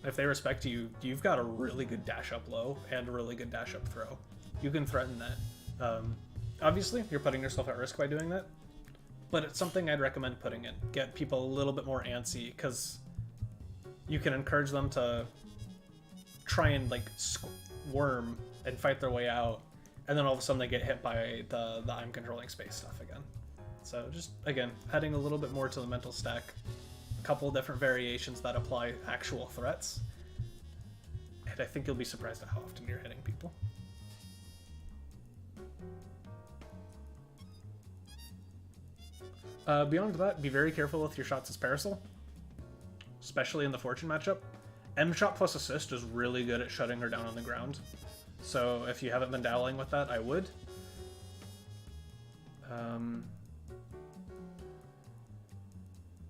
If they respect you, you've got a really good dash up low and a really good dash up throw. You can threaten that. Obviously, you're putting yourself at risk by doing that, but it's something I'd recommend putting in. Get people a little bit more antsy, because you can encourage them to try and like squirm and fight their way out, and then all of a sudden they get hit by the I'm controlling space stuff again. So just, again, adding a little bit more to the mental stack, a couple different variations that apply actual threats, and I think you'll be surprised at how often you're hitting people. Beyond that, be very careful with your shots as Parasol, especially in the Fortune matchup. M shot plus assist is really good at shutting her down on the ground, so if you haven't been dabbling with that, I would.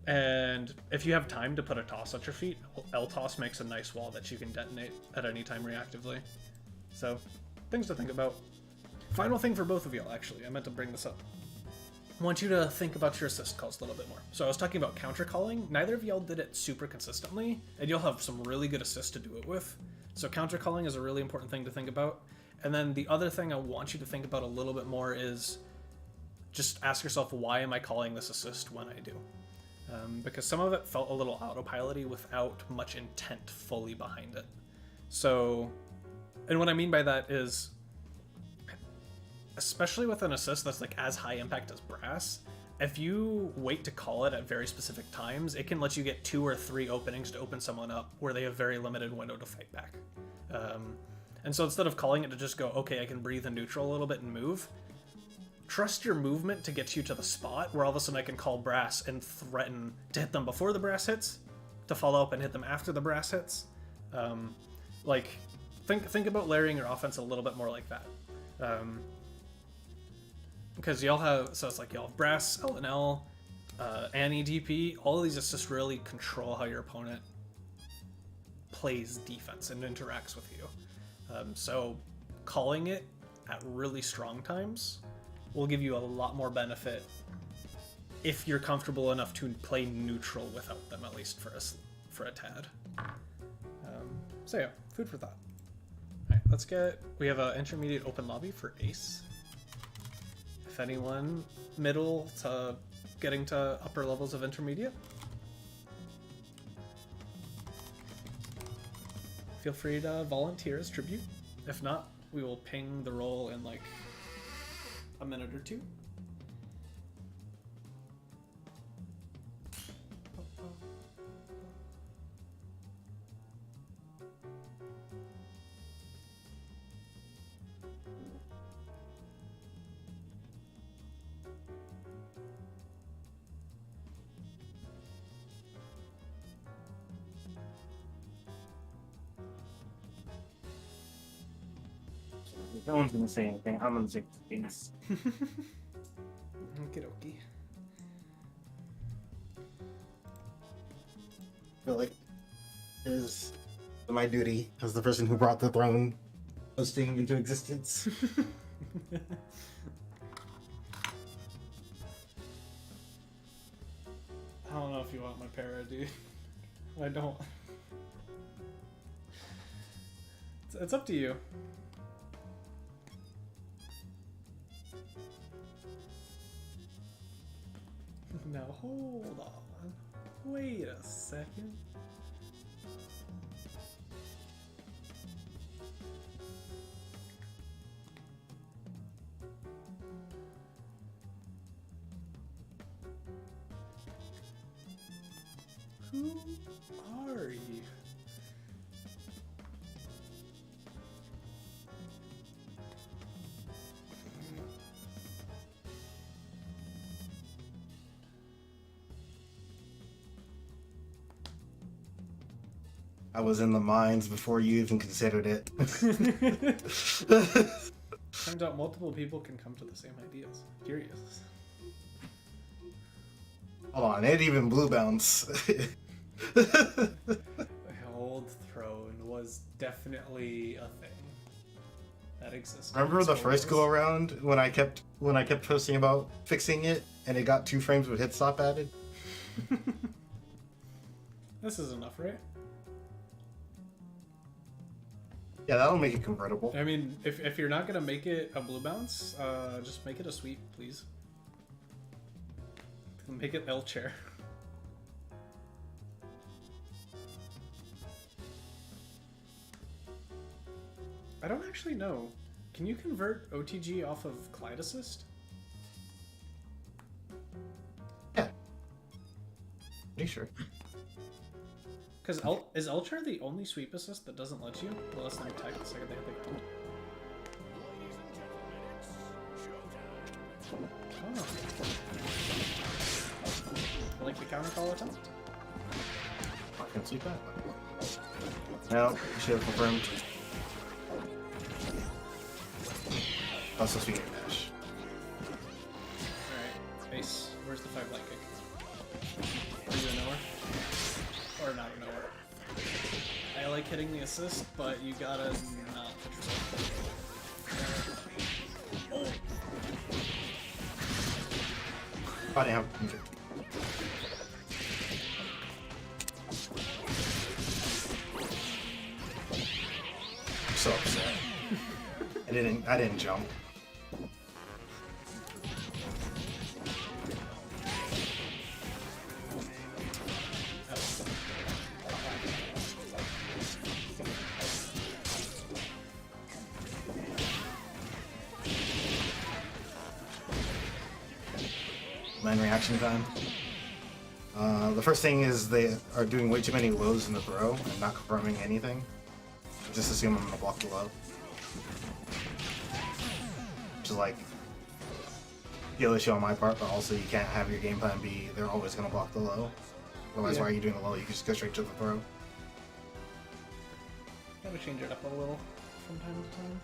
And if you have time to put a toss at your feet, L toss makes a nice wall that you can detonate at any time reactively. So, things to think about. Final thing for both of y'all, actually, I meant to bring this up. I want you to think about your assist calls a little bit more. So I was talking about counter calling. Neither of y'all did it super consistently, and you'll have some really good assists to do it with. So counter calling is a really important thing to think about. And then the other thing I want you to think about a little bit more is just ask yourself, why am I calling this assist when I do? Because some of it felt a little autopilot-y without much intent fully behind it. So, and what I mean by that is, especially with an assist that's like as high impact as brass, if you wait to call it at very specific times, it can let you get 2 or 3 openings to open someone up where they have very limited window to fight back. And so instead of calling it to just go, okay, I can breathe in neutral a little bit and move, trust your movement to get you to the spot where all of a sudden I can call brass and threaten to hit them before the brass hits, to follow up and hit them after the brass hits. Like, think about layering your offense a little bit more like that. because y'all have, so it's like y'all have Brass, LNL, Annie DP. All of these just really control how your opponent plays defense and interacts with you. So calling it at really strong times will give you a lot more benefit if you're comfortable enough to play neutral without them, at least for a tad. So yeah, food for thought. Alright, let's get, we have an intermediate open lobby for Ace. If anyone middle to getting to upper levels of intermediate, feel free to volunteer as tribute. If not, we will ping the roll in like a minute or two. No one's gonna say anything. I'm gonna say things. Okie dokie. I feel like it is my duty as the person who brought the throne hosting into existence. I don't know if you want my para, dude. I don't. It's up to you. Now hold on. Wait a second. Who are you? I was in the mines before you even considered it. Turns out multiple people can come to the same ideas. Curious. Hold on, it even blue bounce. Old Throne was definitely a thing that existed. Remember the first go around when I kept posting about fixing it and it got 2 frames with hit stop added? This is enough, right? Yeah, that'll make it convertible. I mean, if you're not gonna make it a blue bounce, just make it a sweep, please. Make it L chair. I don't actually know. Can you convert OTG off of Glide Assist? Yeah. Pretty sure. Because is L chair the only sweep assist that doesn't let you unless they attack the second they hit the ground? Oh. Like the counter call attempt? I can't sleep that. No, you should have confirmed. Also speaking of dash. Alright, Ace, where's the 5 light kick? Are you a nowhere? Or not a nowhere? I like hitting the assist, but you gotta not control. Oh! I didn't have. Okay. I'm so upset. I didn't jump. Man reaction time. The first thing is they are doing way too many lows in the throw and not confirming anything. Just assume I'm gonna block the low. Which is like skill issue on my part, but also you can't have your game plan be they're always gonna block the low. Otherwise, why are you doing the low? You can just go straight to the throw. Gotta change it up a little from time to time.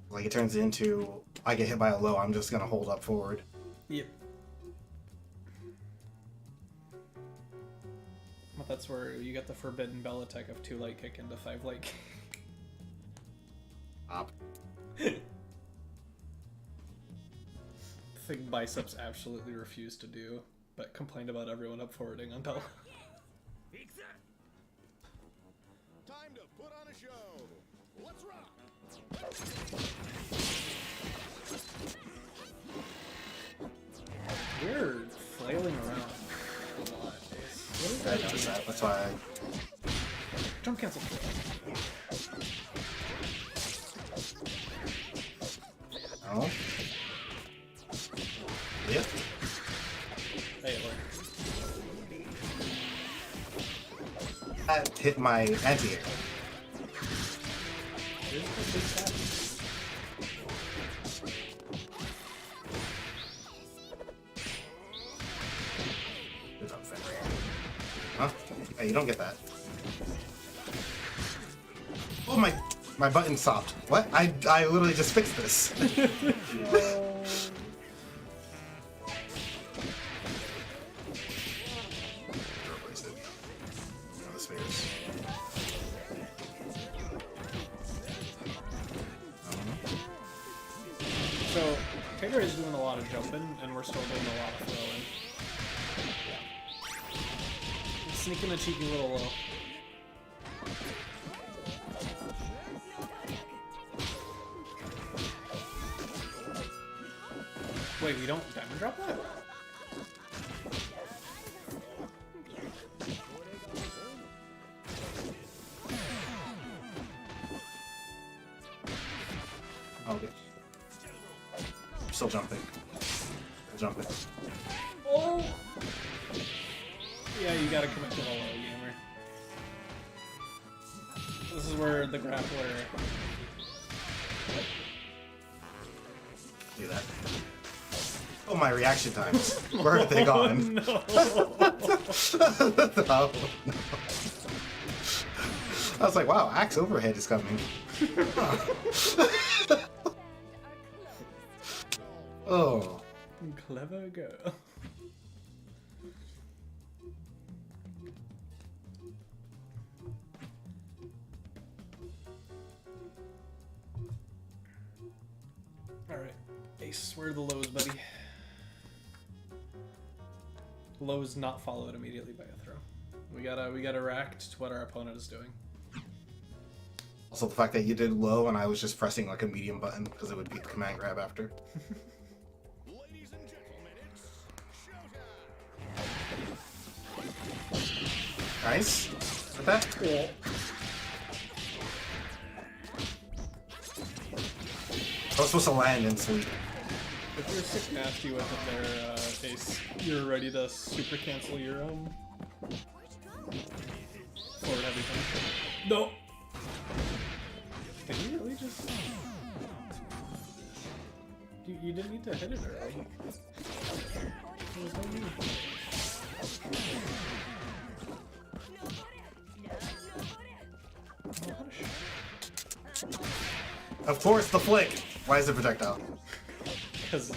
Like it turns into I get hit by a low, I'm just gonna hold up forward. Yep. But that's where you get the forbidden Bell attack of 2 light kick into 5 light kick. Up. Thing Biceps absolutely refused to do, but complained about everyone up forwarding until. Time to put on a show. Let's rock. We're flailing around a lot. What is I that? noticed that. That's why Jump cancel. Oh. Yep. Hey, look. That hit my anti-air. Here's the big tap. It's unfair. Huh? Hey, you don't get that. Oh my button stopped. What? I literally just fixed this. Replace it. Oh, the spheres. So, Taylor is doing a lot of jumping, and we're still doing a lot of throwing. Sneaking a cheeky little low. Wait, we don't diamond drop that? Okay. I'm still jumping. Jumping. Oh! Yeah, you gotta commit to the low, gamer. This is where the grappler... Do that. Oh, my reaction times. Where have they gone? No! Oh, no. I was like, wow, axe overhead is coming. Huh. Oh. Clever girl. Alright. Ace, where are the lows, buddy? Lows not followed immediately by a throw. We gotta react to what our opponent is doing. Also, the fact that you did low and I was just pressing like a medium button because it would beat the command grab after. Ladies and gentlemen, it's showtime. Nice. With that? Cool. I was supposed to land and sweep. If you're sick nasty with it there, Ace, you're ready to super cancel your forward heavy punch. No! Did you really just... You didn't need to hit it early. There was no need. Oh, how to shoot. Of course, the flick. Why is it projectile? Because...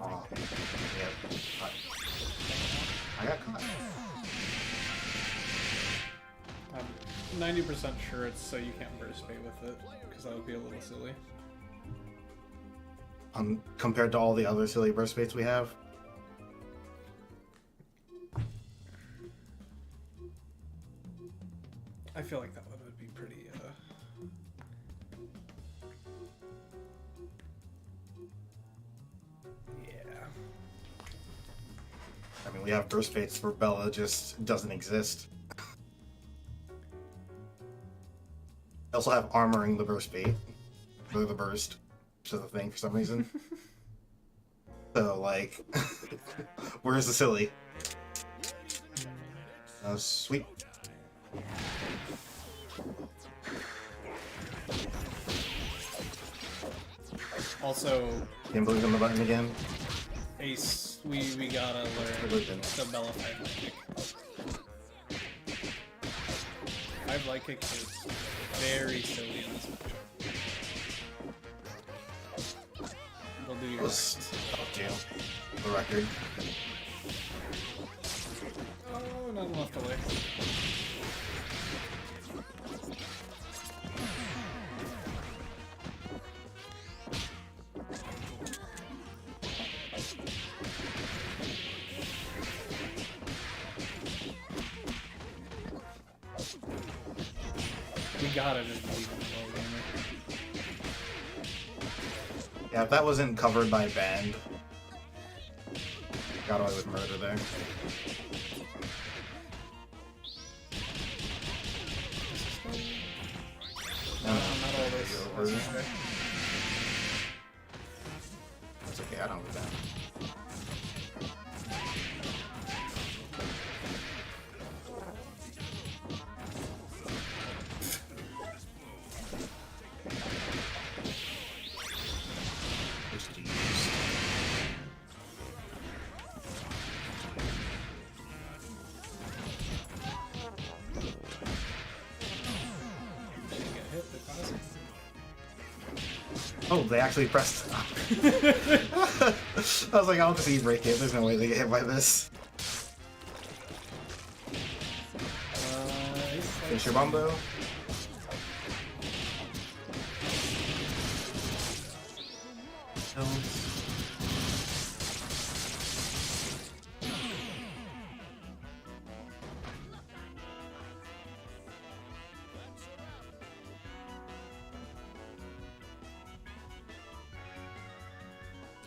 Oh, yeah. I got caught. I'm 90% sure it's so you can't burst bait with it, because that would be a little silly. Compared to all the other silly burst baits we have. I feel like that one would be pretty, yeah. I mean, we have burst baits where Bella just doesn't exist. We also have armoring the burst bait. For the burst. Which is a thing for some reason. So, like... where's the silly? Sweet. Also, Can't believe on the button again. Ace, we gotta learn the Bella 5 kick. 5 light kick is very silly in this matchup. They'll do your best. Up to you. The record. Oh, not enough delay. We gotta just believe in the ball gamer. Yeah, if that wasn't covered by band, got away with murder there. No, not all this. Over. That's okay. That's okay, I don't do that. Didn't get hit, but awesome. Oh, they actually pressed. I was like, I'll just e-break it. There's no way they get hit by this. Finish your bombo.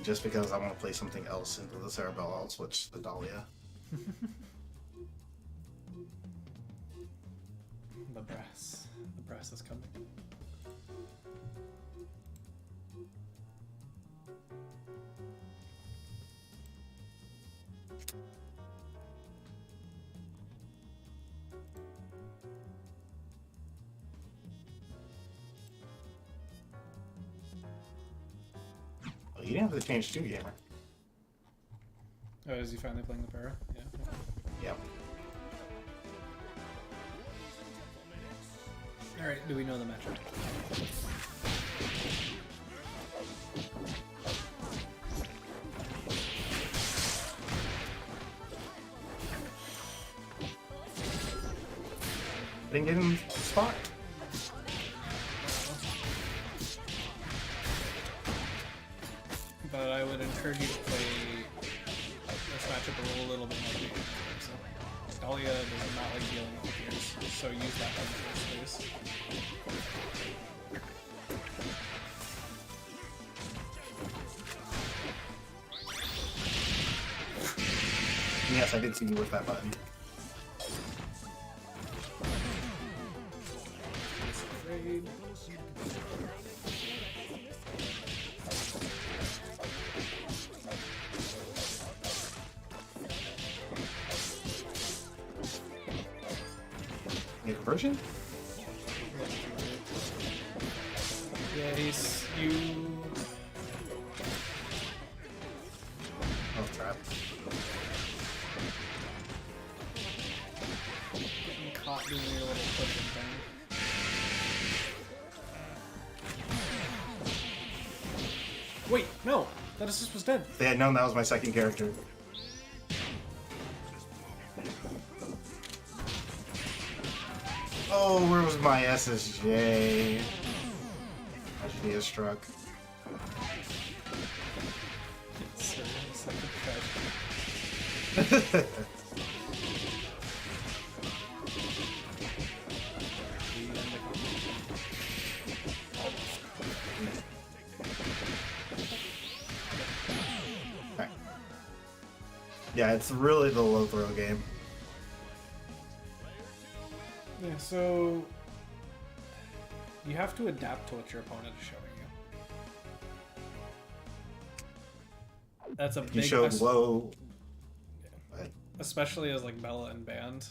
Just because I want to play something else into the Cerebell, I'll switch the Dahlia. The brass. The brass is coming. Oh, you didn't have to change 2 gamer. Oh, is he finally playing the para? Yeah. Yep. Alright, do we know the matchup? Didn't get him spot. But I would encourage you to play this matchup a little bit more deep. So Dahlia does not like dealing with gears, so use that as your space. Yes, I did see you with that button. Raid. Any conversion? Yeah, you Oh, trap. getting caught doing your little pushing thing. Wait, no! That assist was dead. If they had known that was my second character. Oh, where was my SSJ? I should be a struck. Sorry, it's like a tragedy. Okay. Yeah, it's really the low throw game. Yeah, so you have to adapt to what your opponent is showing you. That's a You big showed low. especially as like Bella and Band,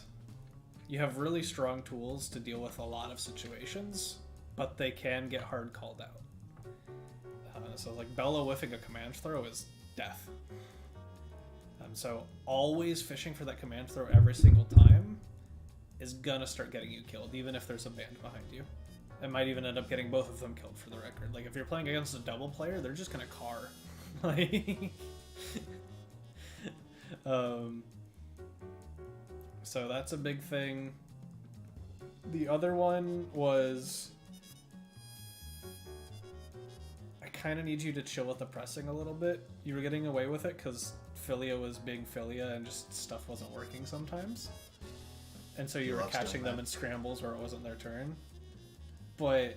you have really strong tools to deal with a lot of situations, but they can get hard called out. So like Bella whiffing a command throw is death. So always fishing for that command throw every single time is gonna start getting you killed, even if there's a band behind you. It might even end up getting both of them killed, for the record. Like if you're playing against a double player, they're just gonna car. Like, so that's a big thing. The other one was, I kind of need you to chill with the pressing a little bit. You were getting away with it because Philia was being Philia and just stuff wasn't working sometimes. And so you were catching them in scrambles where it wasn't their turn. But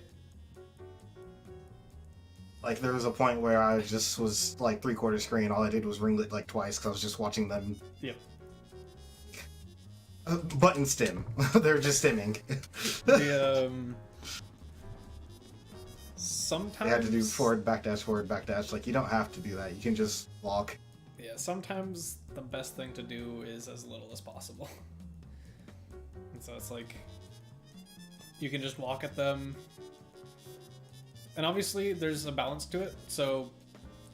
like there was a point where I just was like 3/4 screen. All I did was ringlet like twice because I was just watching them. Yep. Button stim. They're just stimming. Sometimes they had to do forward backdash. Like you don't have to do that. You can just walk. Yeah, sometimes the best thing to do is as little as possible. And so it's like, you can just walk at them. And obviously there's a balance to it, so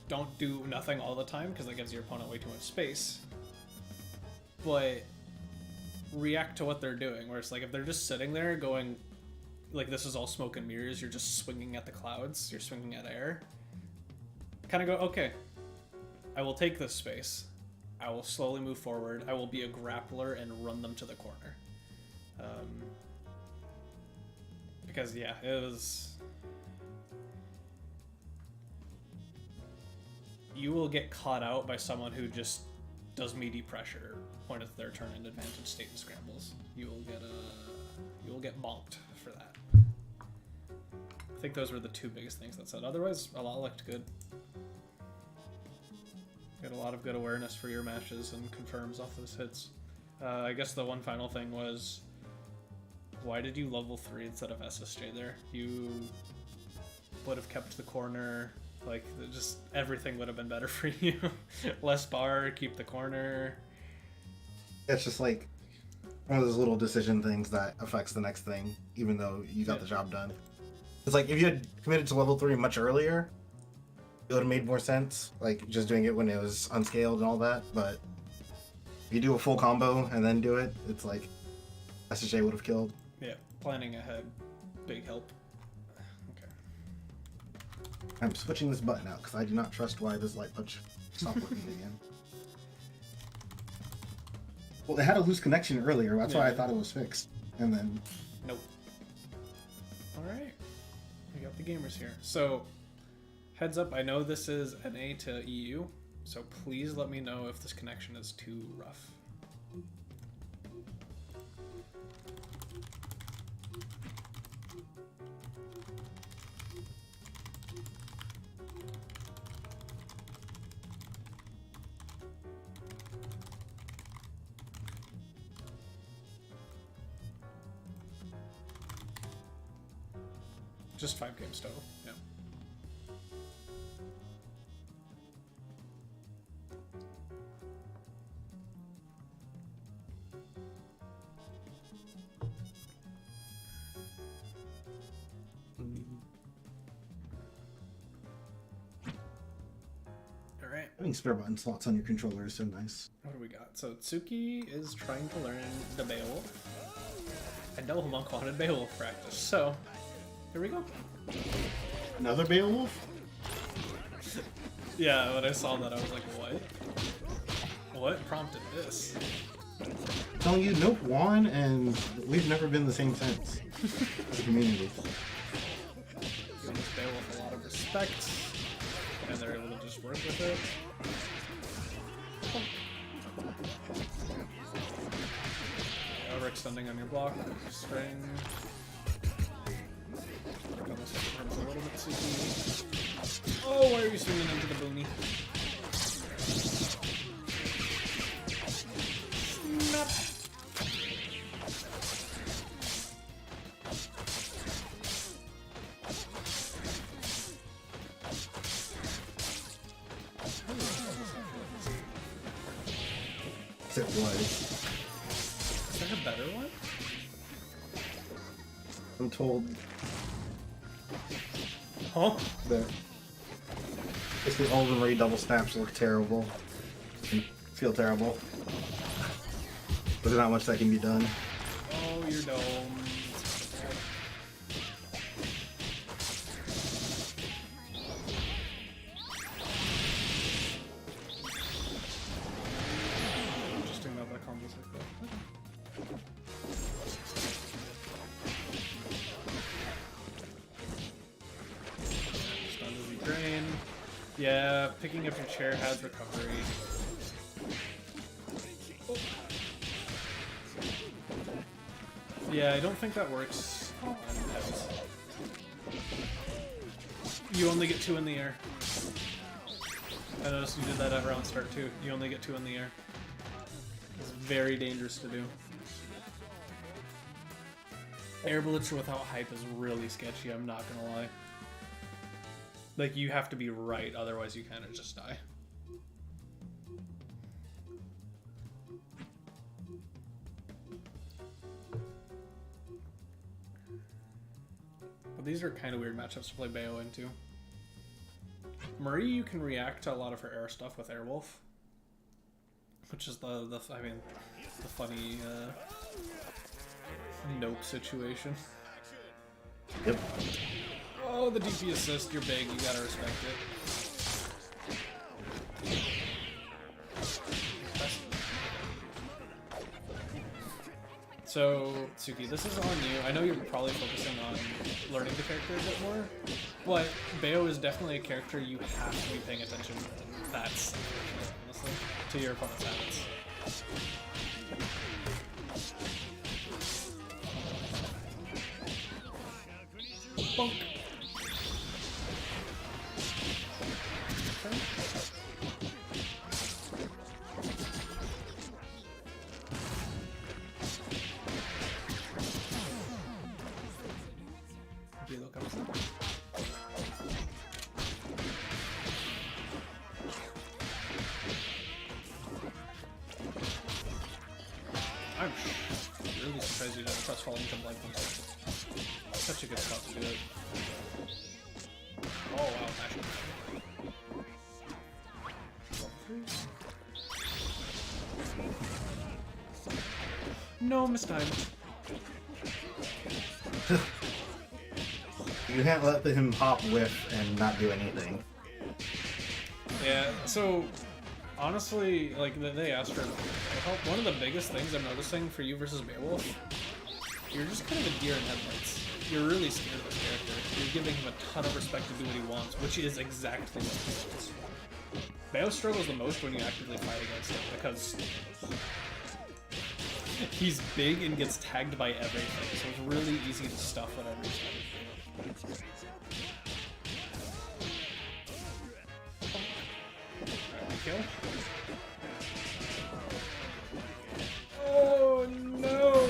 don't do nothing all the time because that gives your opponent way too much space. But react to what they're doing, where it's like if they're just sitting there going, like this is all smoke and mirrors, you're just swinging at the clouds, you're swinging at air. Kind of go, okay, I will take this space. I will slowly move forward. I will be a grappler and run them to the corner. Because yeah, it was... You will get caught out by someone who just does meaty pressure point at their turn in advantage state and scrambles. You will get bonked for that. I think those were the two biggest things that said. Otherwise, a lot looked good. Got a lot of good awareness for your matches and confirms off those hits. I guess the one final thing was, why did you level 3 instead of SSJ there? You would have kept the corner, like just everything would have been better for you. Less bar, keep the corner. It's just like one of those little decision things that affects the next thing, even though you got the job done. It's like if you had committed to level 3 much earlier, it would have made more sense, like just doing it when it was unscaled and all that, but if you do a full combo and then do it, it's like SSJ would have killed. Yeah, planning ahead, big help. Okay. I'm switching this button out because I do not trust why this light punch stopped working again. Well, they had a loose connection earlier, that's why I thought it was fixed, and then... Nope. Alright, we got the gamers here. So, heads up, I know this is NA to EU, so please let me know if this connection is too rough. Just 5 games total, yeah. Alright. Having spare button slots on your controller is so nice. What do we got? So Tsuki is trying to learn the Beowulf. And Devil Monk wanted Beowulf practice, so here we go. Another Beowulf? Yeah, when I saw that I was like, what? What prompted this? Telling you, Nope won, and we've never been the same since. As a community. Giving this Beowulf a lot of respect, and they're able to just work with it. Overextending on your block, string. Almost a little bit Tsuki. Oh, why are you swinging into the boonie? Snap! It was. Is there a better one? I'm told Huh? that if the Elden Ring double snaps look terrible and feel terrible, but there's not much that can be done. Oh, you're dumb. Interesting that that combos like that. Stun does the drain. Yeah, picking up your chair has recovery. Oh. Yeah, I don't think that works on heads. You only get 2 in the air. I noticed you did that at round start too. You only get 2 in the air. It's very dangerous to do. Air Blitzer without hype is really sketchy, I'm not gonna lie. Like, you have to be right, otherwise you kind of just die. But these are kind of weird matchups to play Bayo into. Marie, you can react to a lot of her air stuff with Airwolf, which is the funny nope situation. Yep. Oh, the DP assist, you're big, you gotta respect it. So, Tsuki, this is on you. I know you're probably focusing on learning the character a bit more, but Bayo is definitely a character you have to be paying attention to. That's unfortunate, honestly, to your opponent's habits. Bonk. I'm really surprised you didn't press falling jump like this. Such a good spot to do it. Oh wow, actually. No, mistime. You can't let him hop whiff and not do anything. Yeah, so honestly, like they asked for help. One of the biggest things I'm noticing for you versus Beowulf, you're just kind of a deer in headlights. You're really scared of this character. You're giving him a ton of respect to do what he wants, which is exactly what he wants. Bayo struggles the most when you actively fight against him because he's big and gets tagged by everything, so it's really easy to stuff whatever he's doing. Alright, kill. Oh no!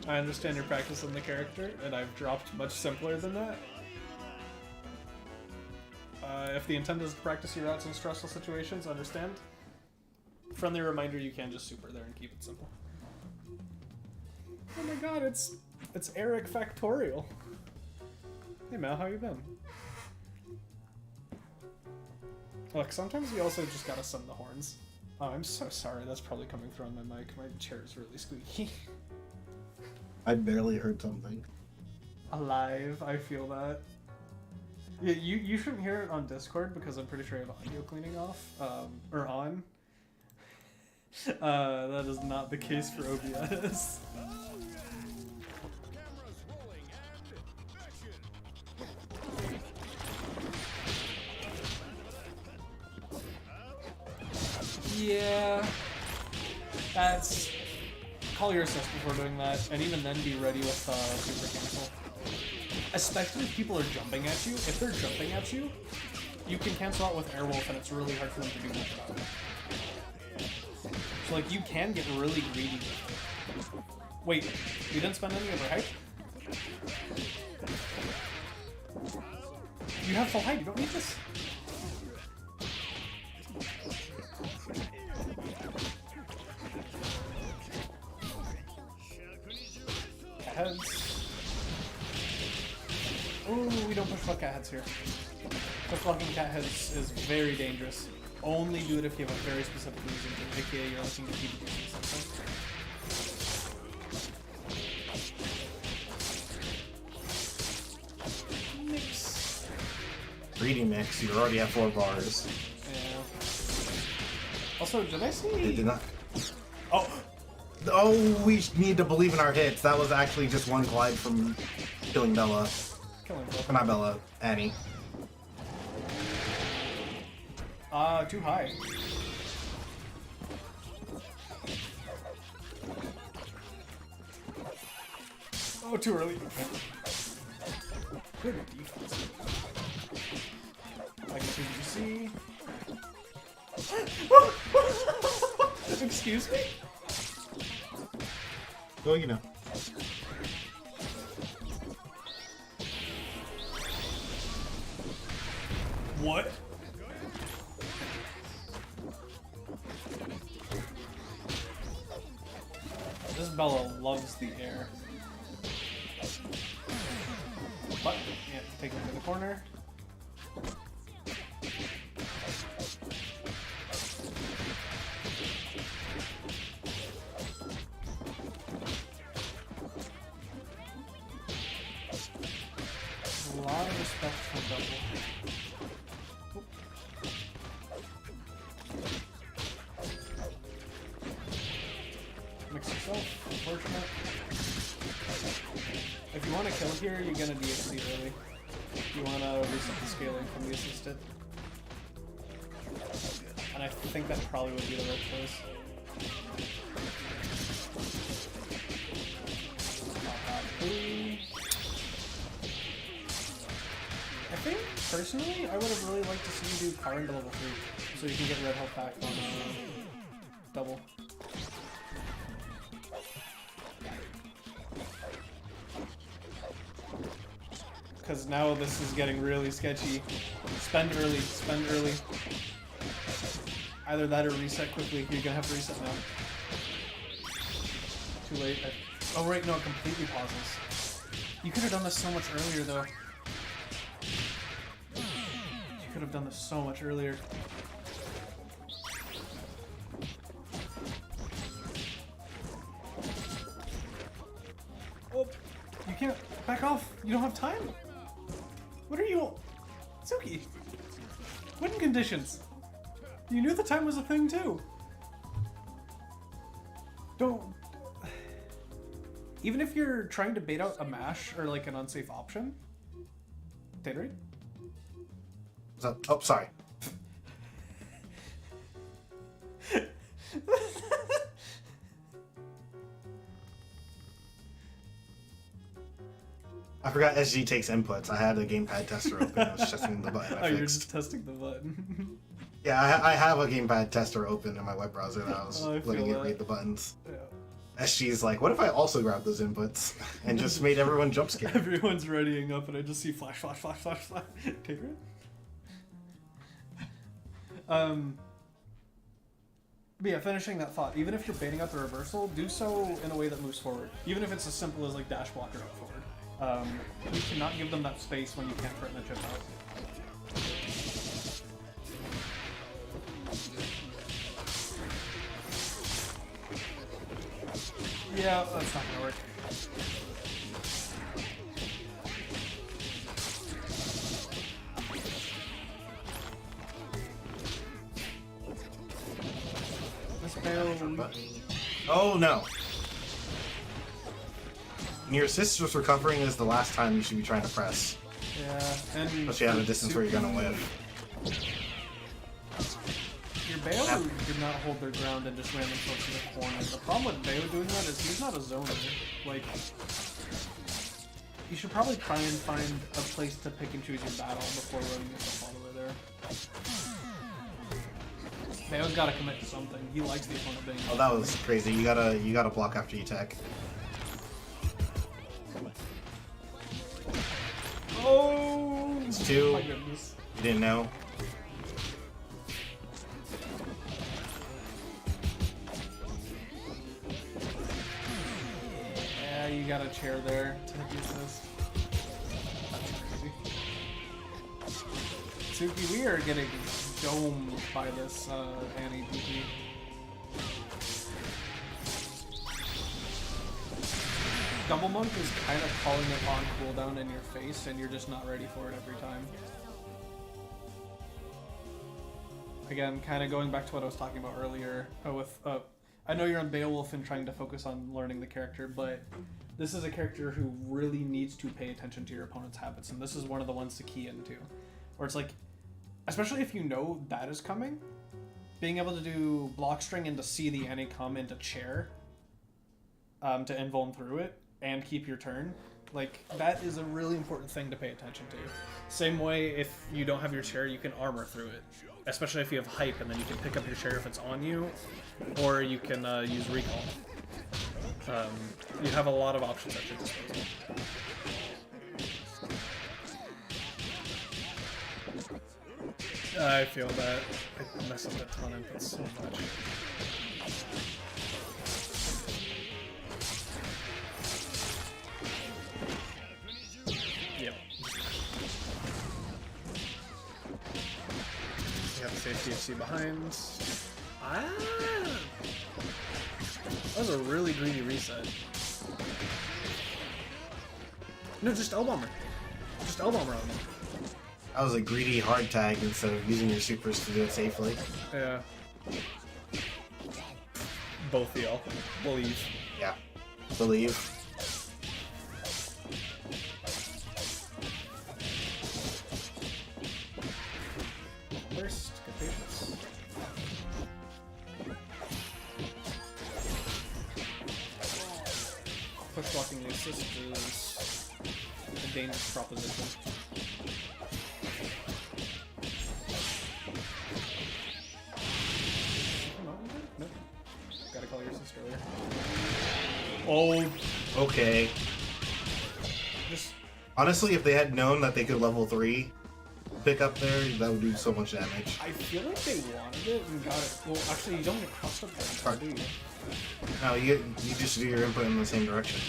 I understand your practice on the character, and I've dropped much simpler than that. If the intent is to practice your routes in stressful situations, understand. Friendly reminder, you can just super there and keep it simple. Oh my god, it's Eric Factorial. Hey Mel, how you been? Look, sometimes you also just gotta send the horns. Oh, I'm so sorry, that's probably coming through on my mic. My chair is really squeaky. I barely heard something. Alive, I feel that. Yeah, you shouldn't hear it on Discord because I'm pretty sure I have audio cleaning off, or on. That is not the case for OBS. Yeah, that's... Call your assist before doing that, and even then be ready with super cancel. Especially if people are jumping at you. If they're jumping at you, you can cancel out with Airwolf and it's really hard for them to do much about it. So like, you can get really greedy with it. Wait, you didn't spend any of your hype? You have full hype, you don't need this. heads. Ooh, we don't push luck cat heads here. Push luck cat heads is very dangerous. Only do it if you have a very specific reason to, aka you're looking to keep something. Mix. Greedy mix. You already have 4 bars. Yeah. Also, did I see? It did not. Oh. Oh, we need to believe in our hits. That was actually just one glide from killing Bella. Killing both. Not Bella, Annie. Too high. Oh, too early. Good defense. I can see DC. Excuse me? Well, you know. What? This Bella loves the air. But, yeah, take him to the corner. A lot of respect for double. Mix yourself, unfortunate. If you want to kill here, you're gonna DHC early. You want to reset the scaling from the assisted. And I think that probably would be the right choice. I think, personally, I would have really liked to see you do power into level 3, so you can get red health back on double. Because now this is getting really sketchy. Spend early, spend early. Either that or reset quickly. You're gonna have to reset now. Too late. Oh right, no, it completely pauses. You could have done this so much earlier though. You could have done this so much earlier. Oh, you can't back off. You don't have time. What are you? Suki. Win conditions. You knew the time was a thing too. Don't. Even if you're trying to bait out a mash or like an unsafe option. Data rate? Oh, sorry. I forgot SG takes inputs. I had a gamepad tester open. I was testing the button. Oh, you're just testing the button. Yeah, I have a gamepad tester open in my web browser that I was Oh, I letting feel it read the buttons. Yeah. SG's like, what if I also grabbed those inputs and just made everyone jump scare? Everyone's readying up and I just see flash, flash, flash, flash, flash. Take it. But yeah, finishing that thought. Even if you're baiting out the reversal, do so in a way that moves forward. Even if it's as simple as like dash blocker out forward. You cannot give them that space when you can't threaten the chip out. Yeah, that's not gonna work. This barrel. Oh no! When your assist was recovering is the last time you should be trying to press. Yeah, and Especially at a distance where you're gonna live. Your Bayo did not hold their ground and just ran themselves to the corner. The problem with Bayo doing that is he's not a zoner. Like, you should probably try and find a place to pick and choose your battle before running yourself all the way there. Bayo's gotta commit to something. He likes the opponent being. Oh, that was crazy. You gotta block after you tech. Oh! It's 2. My goodness. You didn't know? Yeah, you got a chair there to use this. That's crazy. Suki, we are getting domed by this Annie DP. Double Monk is kind of calling it on cooldown in your face, and you're just not ready for it every time. Again, kind of going back to what I was talking about earlier with, I know you're on Beowulf and trying to focus on learning the character, but this is a character who really needs to pay attention to your opponent's habits, and this is one of the ones to key into. Where it's like, especially if you know that is coming, being able to do block string and to see the Annie come into chair, to invuln through it, and keep your turn, like, that is a really important thing to pay attention to. Same way, if you don't have your chair, you can armor through it. Especially if you have hype, and then you can pick up your chair if it's on you, or you can use recall. You have a lot of options at your disposal. I feel that I mess up a ton of inputs so much. Yep. You have the safety FC behind. Ah! That was a really greedy reset. No, just L-Bomber. Just L-Bomber on them. That was a greedy hard tag instead of using your supers to do it safely. Yeah. Both of y'all. Believe. Yeah. Believe. First, good patience. Push blocking the assist is a dangerous proposition. Nope. Gotta call your sister earlier. Oh, okay. Just Honestly, if they had known that they could level 3 pick up there, that would do so much damage. I feel like they wanted it and got it. Well, actually, you don't get crossed up there, do you? No, you just do your input in the same direction.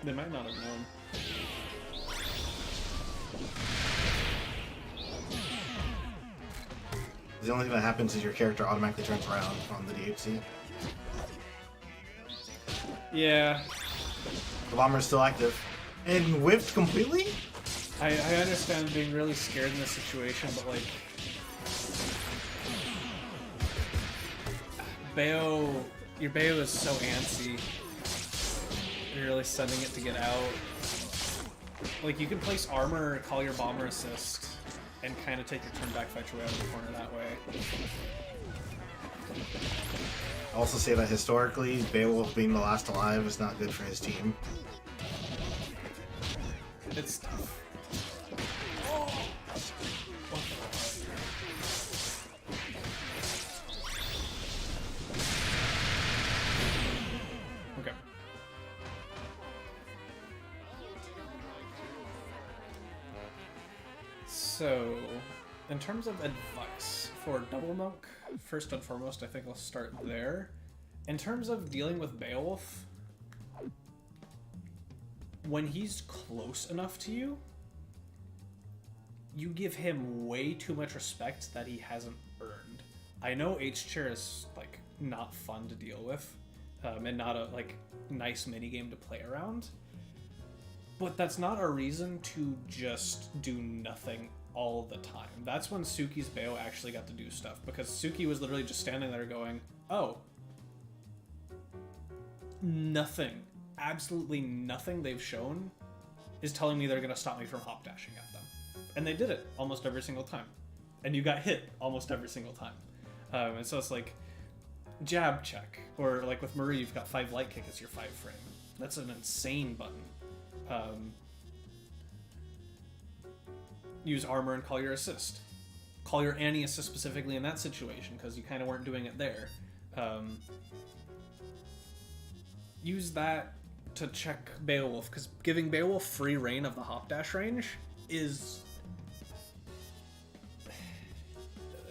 They might not have known. The only thing that happens is your character automatically turns around on the DHC. Yeah. The bomber is still active. And whiffed completely? I understand being really scared in this situation, but like... Your Bayo is so antsy. You're really sending it to get out. Like, you can place armor, call your bomber assist, and kind of take your turn back, fight your way out of the corner that way. I'll also say that historically, Beowulf being the last alive is not good for his team. It's tough. Okay. So, in terms of advice for Double Monk, first and foremost, I think I'll start there. In terms of dealing with Beowulf, when he's close enough to you, you give him way too much respect that he hasn't earned. I know H-Chair is, like, not fun to deal with, and not a, like, nice minigame to play around, but that's not a reason to just do nothing all the time. That's when Suki's Bayo actually got to do stuff, because Suki was literally just standing there going, oh, nothing, absolutely nothing they've shown is telling me they're going to stop me from hop dashing at them. And they did it almost every single time. And you got hit almost every single time. And so it's like, jab check. Or like with Marie, you've got 5 light kick as your 5 frame. That's an insane button. Use armor and call your assist. Call your Annie assist specifically in that situation, because you kind of weren't doing it there. Use that to check Beowulf, because giving Beowulf free reign of the hop dash range is...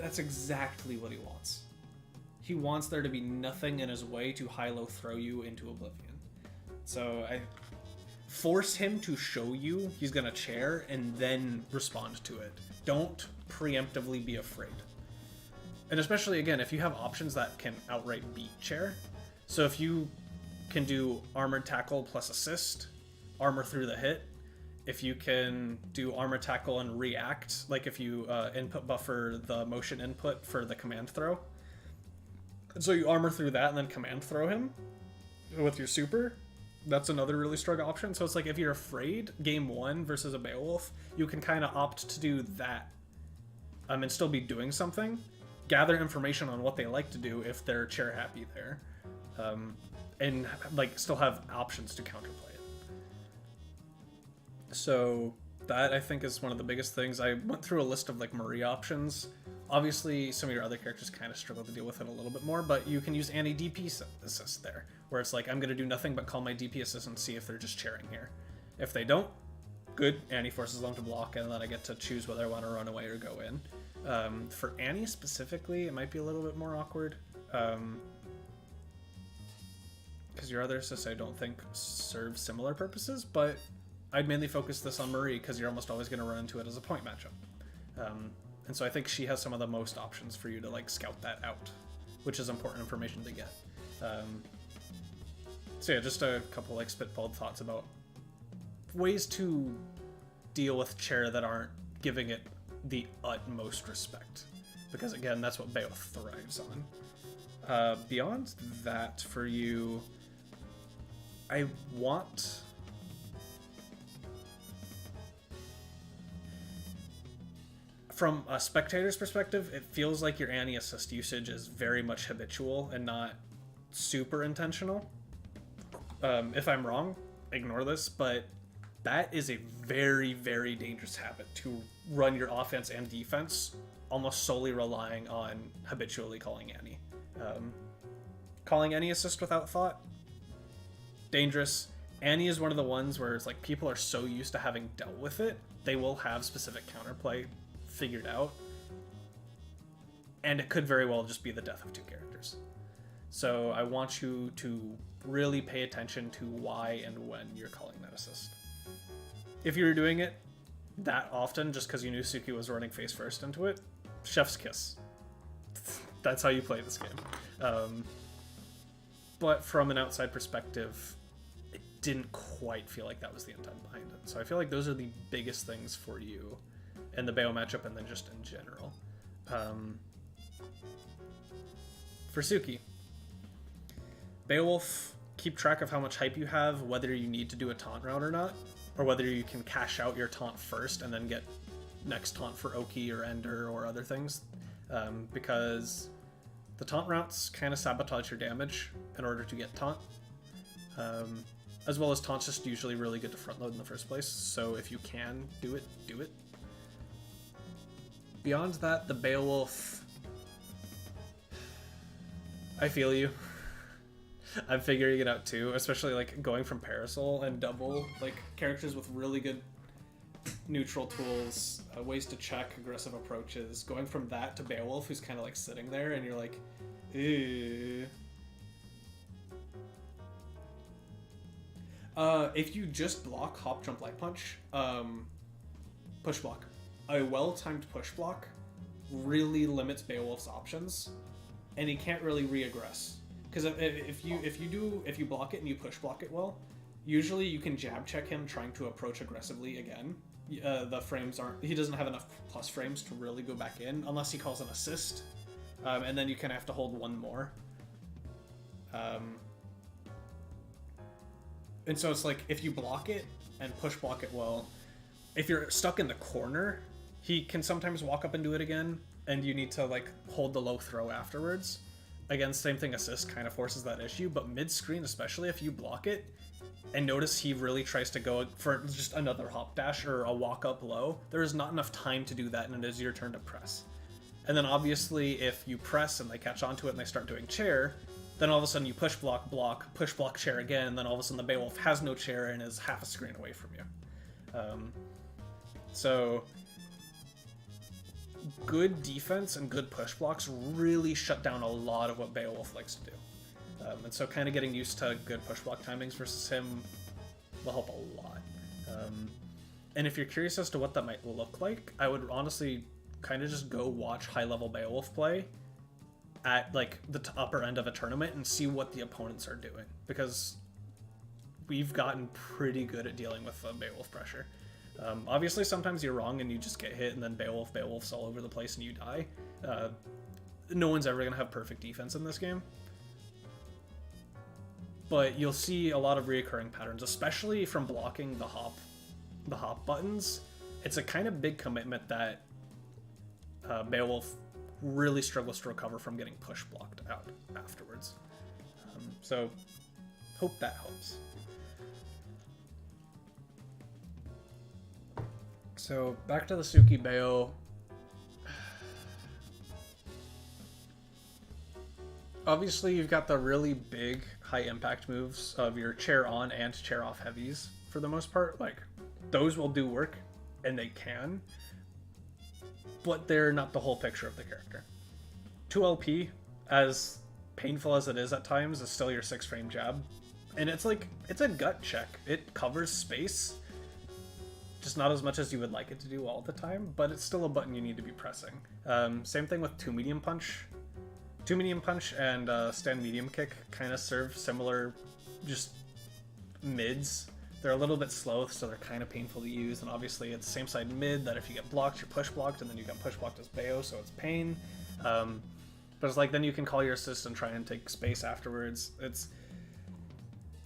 That's exactly what he wants. He wants there to be nothing in his way to high-low throw you into oblivion. So I force him to show you he's gonna chair and then respond to it. Don't preemptively be afraid. And especially, again, if you have options that can outright beat chair. So if you can do armored tackle plus assist, armor through the hit. If you can do armor tackle and react, like if you input buffer the motion input for the command throw. So you armor through that and then command throw him with your super. That's another really strong option. So it's like if you're afraid, game 1 versus a Beowulf, you can kind of opt to do that and still be doing something. Gather information on what they like to do if they're chair happy there. And like still have options to counterplay it. So that I think is one of the biggest things. I went through a list of like Marie options. Obviously, some of your other characters kind of struggle to deal with it a little bit more, but you can use Annie DP assist there, where it's like, I'm going to do nothing but call my DP assist and see if they're just chairing here. If they don't, good, Annie forces them to block, and then I get to choose whether I want to run away or go in. For Annie specifically, it might be a little bit more awkward, because your other assists I don't think serve similar purposes, but I'd mainly focus this on Marie, because you're almost always going to run into it as a point matchup. And so I think she has some of the most options for you to like scout that out, which is important information to get. So yeah, just a couple like spitballed thoughts about ways to deal with chair that aren't giving it the utmost respect, because again, that's what Beowulf thrives on. Beyond that, for you, I want... From a spectator's perspective, it feels like your Annie assist usage is very much habitual and not super intentional. If I'm wrong, ignore this, but that is a very, very dangerous habit to run your offense and defense almost solely relying on habitually calling Annie. Calling any assist without thought, dangerous. Annie is one of the ones where it's like people are so used to having dealt with it, they will have specific counterplay figured out, and it could very well just be the death of two characters. So I want you to really pay attention to why and when you're calling that assist. If you were doing it that often just because you knew Suki was running face first into it, chef's kiss. That's how you play this game. But from an outside perspective, it didn't quite feel like that was the intent behind it. So I feel like those are the biggest things for you in the Beo matchup, and then just in general. For Suki, Beowulf, keep track of how much hype you have, whether you need to do a taunt round or not, or whether you can cash out your taunt first and then get next taunt for Oki or Ender or other things, because the taunt routes kind of sabotage your damage in order to get taunt, as well as taunt's just usually really good to front load in the first place, so if you can do it, do it. Beyond that, the Beowulf, I feel you. I'm figuring it out too, especially like going from Parasol and double, like characters with really good neutral tools, ways to check, aggressive approaches. Going from that to Beowulf, who's kind of like sitting there and you're like, ew. If you just block, hop, jump, light punch, push block. A well-timed push block really limits Beowulf's options, and he can't really re-aggress. Because if you block it and you push block it well, usually you can jab check him trying to approach aggressively again. The frames aren't. He doesn't have enough plus frames to really go back in unless he calls an assist, and then you kind of have to hold one more. And so it's like if you block it and push block it well, if you're stuck in the corner, he can sometimes walk up and do it again, and you need to like hold the low throw afterwards. Again, same thing, assist kind of forces that issue, but mid-screen, especially if you block it, and notice he really tries to go for just another hop dash or a walk up low, there is not enough time to do that, and it is your turn to press. And then obviously if you press and they catch onto it and they start doing chair, then all of a sudden you push block, push block, chair again, and then all of a sudden the Beowulf has no chair and is half a screen away from you. So good defense and good push blocks really shut down a lot of what Beowulf likes to do. And so kind of getting used to good push block timings versus him will help a lot. And if you're curious as to what that might look like, I would honestly kind of just go watch high-level Beowulf play at like the upper end of a tournament and see what the opponents are doing, because we've gotten pretty good at dealing with Beowulf pressure. Obviously, sometimes you're wrong and you just get hit, and then Beowulf's all over the place and you die. No one's ever going to have perfect defense in this game. But you'll see a lot of reoccurring patterns, especially from blocking the hop buttons. It's a kind of big commitment that Beowulf really struggles to recover from getting push blocked out afterwards. So, hope that helps. So, back to the Suki Beo. Obviously, you've got the really big high impact moves of your chair on and chair off heavies for the most part. Like, those will do work, and they can, but they're not the whole picture of the character. 2LP, as painful as it is at times, is still your 6-frame jab. And it's like, it's a gut check. It covers space, just not as much as you would like it to do all the time, but it's still a button you need to be pressing. Same thing with 2 medium punch. 2 medium punch and stand medium kick kind of serve similar, just mids. They're a little bit slow, so they're kind of painful to use, and obviously it's the same side mid that if you get blocked, you're push blocked, and then you get push blocked as Beo, so it's pain. But it's like, then you can call your assist and try and take space afterwards. It's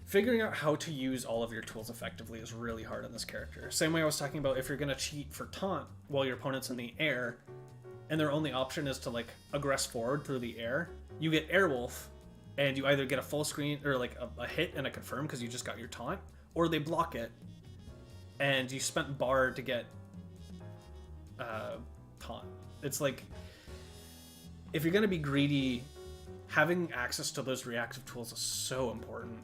figuring out how to use all of your tools effectively is really hard on this character. Same way I was talking about if you're going to cheat for taunt while your opponent's in the air, and their only option is to like aggress forward through the air, you get Airwolf, and you either get a full screen or like a hit and a confirm because you just got your taunt, or they block it, and you spent bar to get taunt. It's like, if you're going to be greedy, having access to those reactive tools is so important.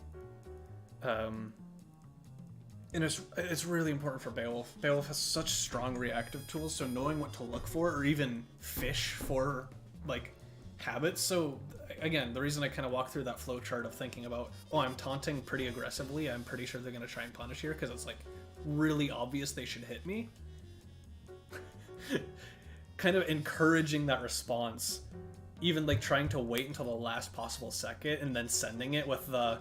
And it's really important for Beowulf. Beowulf has such strong reactive tools, so knowing what to look for, or even fish for, like, habits. So, again, the reason I kind of walk through that flow chart of thinking about, oh, I'm taunting pretty aggressively, I'm pretty sure they're going to try and punish here, because it's, like, really obvious they should hit me. Kind of encouraging that response. Even, like, trying to wait until the last possible second, and then sending it with the,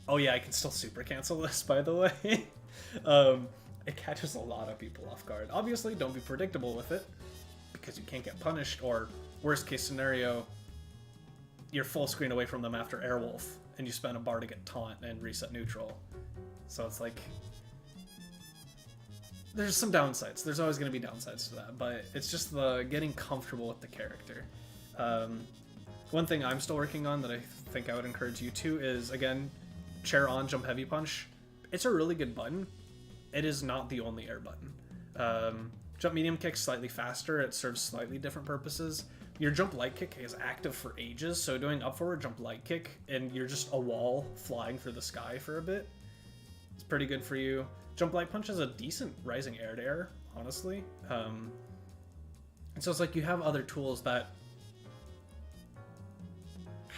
oh yeah, I can still super cancel this, by the way. It catches a lot of people off guard. Obviously, don't be predictable with it, because you can't get punished, or worst case scenario, you're full screen away from them after Airwolf, and you spend a bar to get taunt and reset neutral. So it's like, there's some downsides. There's always going to be downsides to that, but it's just the getting comfortable with the character. One thing I'm still working on that I think I would encourage you to is, again, chair on, jump heavy punch. It's a really good button. It is not the only air button. Jump medium kick slightly faster. It serves slightly different purposes. Your jump light kick is active for ages, so doing up forward jump light kick and you're just a wall flying through the sky for a bit, it's pretty good for you. Jump light punch is a decent rising air to air, honestly. And so it's like you have other tools that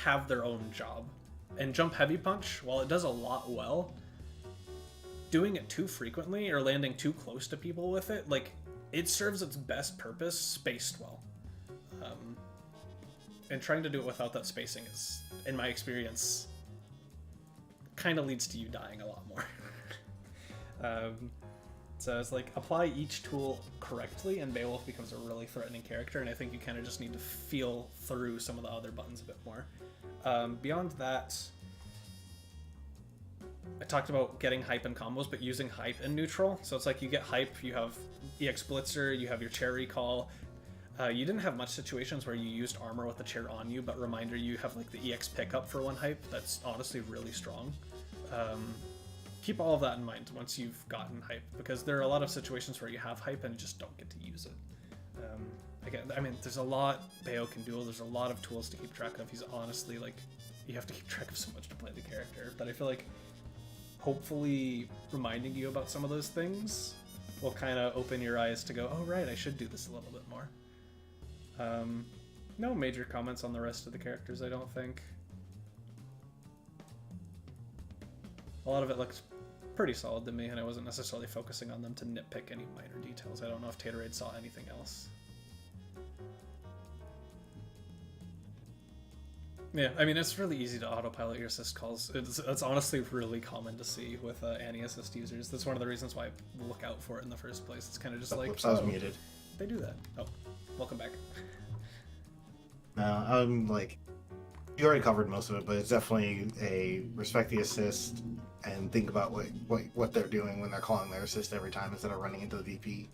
have their own job. And jump heavy punch, while it does a lot well, doing it too frequently or landing too close to people with it, like, it serves its best purpose spaced well. And trying to do it without that spacing is, in my experience, kind of leads to you dying a lot more. So it's like, apply each tool correctly and Beowulf becomes a really threatening character, and I think you kind of just need to feel through some of the other buttons a bit more. Beyond that, I talked about getting hype in combos, but using hype in neutral. So it's like you get hype, you have EX Blitzer, you have your chair recall. You didn't have much situations where you used armor with the chair on you, but reminder, you have like the EX pickup for one hype. That's honestly really strong. Keep all of that in mind once you've gotten hype, because there are a lot of situations where you have hype and just don't get to use it. Again, I mean, there's a lot Beo can do. There's a lot of tools to keep track of. He's honestly, like, you have to keep track of so much to play the character. But I feel like hopefully reminding you about some of those things will kind of open your eyes to go, oh, right, I should do this a little bit more. No major comments on the rest of the characters, I don't think. A lot of it looks pretty solid to me, and I wasn't necessarily focusing on them to nitpick any minor details. I don't know if Taterade saw anything else. Yeah, I mean, it's really easy to autopilot your assist calls. It's honestly really common to see with anti-assist users. That's one of the reasons why I look out for it in the first place. It's kind of just like, Whoops, I was muted. They do that. Oh, welcome back. No, I'm like, you already covered most of it, but it's definitely a respect the assist and think about what they're doing when they're calling their assist every time instead of running into the VP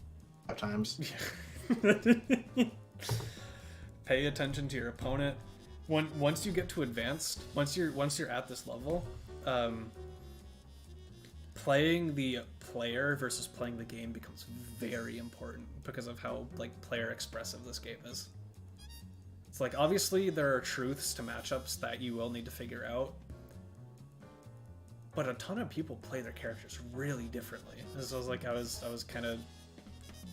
5 times. Yeah. Pay attention to your opponent. Once you get to advanced, once you're at this level, playing the player versus playing the game becomes very important because of how like player expressive this game is. It's like, obviously there are truths to matchups that you will need to figure out, but a ton of people play their characters really differently. This was like I was kind of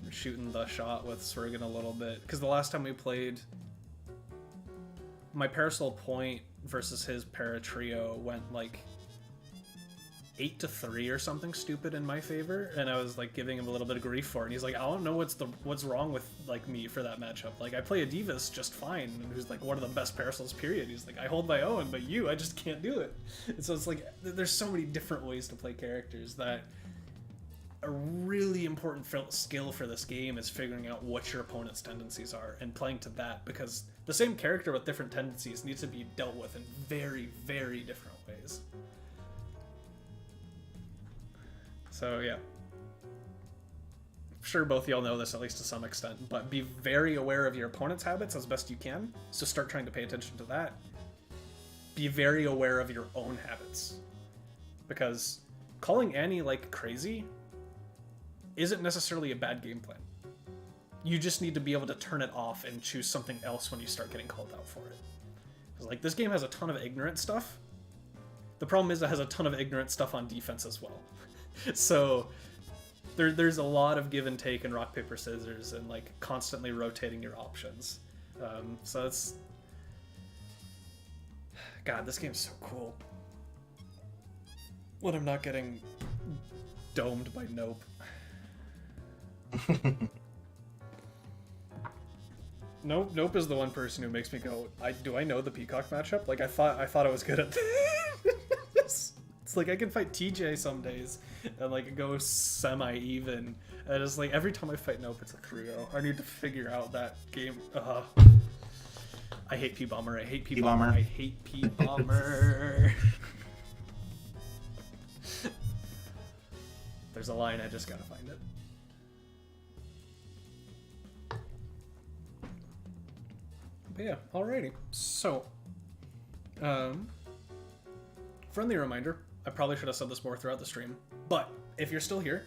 shooting the shot with Swergan a little bit because the last time we played, my Parasol Point versus his Para Trio went like 8-3 or something stupid in my favor, and I was like giving him a little bit of grief for it, and he's like, I don't know what's wrong with like me for that matchup. Like, I play a Divas just fine, and who's like one of the best Parasols period. He's like, I hold my own, but I just can't do it. And so it's like there's so many different ways to play characters that a really important skill for this game is figuring out what your opponent's tendencies are and playing to that, because the same character with different tendencies needs to be dealt with in very, very different ways. So yeah, I'm sure both of y'all know this at least to some extent, but be very aware of your opponent's habits as best you can. So start trying to pay attention to that. Be very aware of your own habits, because calling Annie like crazy isn't necessarily a bad game plan. You just need to be able to turn it off and choose something else when you start getting called out for it. Because like, this game has a ton of ignorant stuff. The problem is it has a ton of ignorant stuff on defense as well. So there's a lot of give and take and rock, paper, scissors and like constantly rotating your options. So it's... God, this game's so cool. When I'm not getting domed by Nope. Nope is the one person who makes me go, do I know the Peacock matchup? Like, I thought I was good at this. It's like I can fight TJ some days and like go semi-even. And it's like every time I fight Nope, it's a 3-0. I need to figure out that game. I hate P-Bomber. I hate P-Bomber. I hate P-Bomber. There's a line, I just gotta find it. But yeah, alrighty. So, friendly reminder, I probably should have said this more throughout the stream, but if you're still here,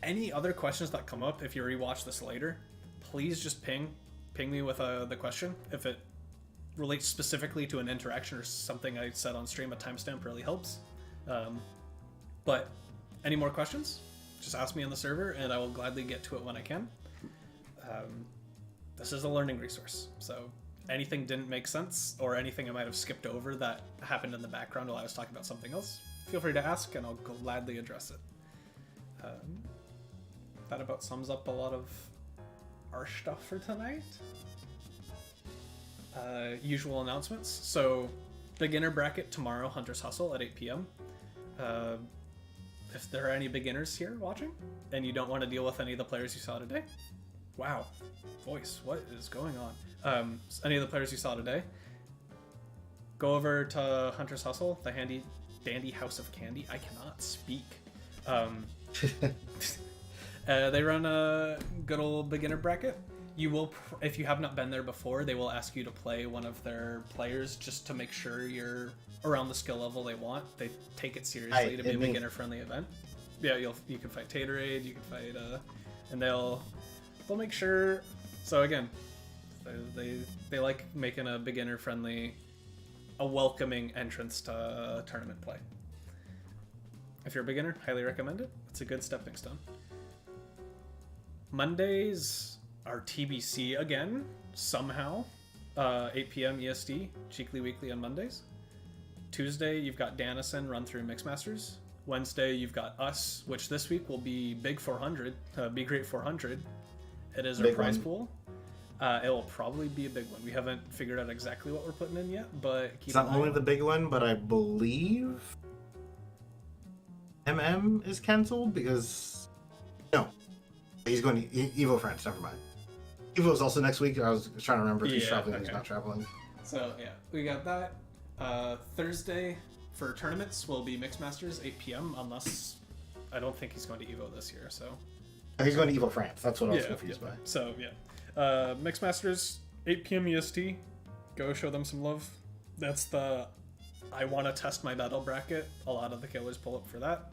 any other questions that come up, if you rewatch this later, please just ping me with the question. If it relates specifically to an interaction or something I said on stream, a timestamp really helps. But any more questions, just ask me on the server and I will gladly get to it when I can. This is a learning resource, so anything didn't make sense or anything I might have skipped over that happened in the background while I was talking about something else, feel free to ask and I'll gladly address it. That about sums up a lot of our stuff for tonight. Usual announcements. So, beginner bracket tomorrow, Hunter's Hustle at 8 p.m. If there are any beginners here watching and you don't want to deal with any of the players you saw today, wow, voice, what is going on? Any of the players you saw today, go over to Hunter's Hustle, the handy dandy house of candy. I cannot speak. They run a good old beginner bracket. You will, if you have not been there before, they will ask you to play one of their players just to make sure you're around the skill level they want. They take it seriously to be a beginner-friendly event. Yeah, you can fight Taterade, you can fight, and they'll make sure. So again, they like making a beginner-friendly, a welcoming entrance to tournament play. If you're a beginner, highly recommend it. It's a good stepping stone. Mondays, our TBC again, somehow. 8 p.m. EST, Cheekly Weekly on Mondays. Tuesday, you've got Danison run through Mixmasters. Wednesday, you've got us, which this week will be Big 400, Be Great 400. It is our Big prize one. pool. It will probably be a big one. We haven't figured out exactly what we're putting in yet, but keep It's an not eye only out. the big one, but I believe is canceled because no, he's going to Evo France. Never mind. Evo is also next week. I was trying to remember if he's Yeah, traveling or he's okay. not traveling. So yeah, we got that. Thursday for tournaments will be Mixmasters 8 p.m. unless I don't think he's going to Evo this year. So He's going to Evo France. That's what I was confused by. So yeah, Mixmasters 8 p.m. EST. Go show them some love. That's the I want to test my battle bracket. A lot of the killers pull up for that.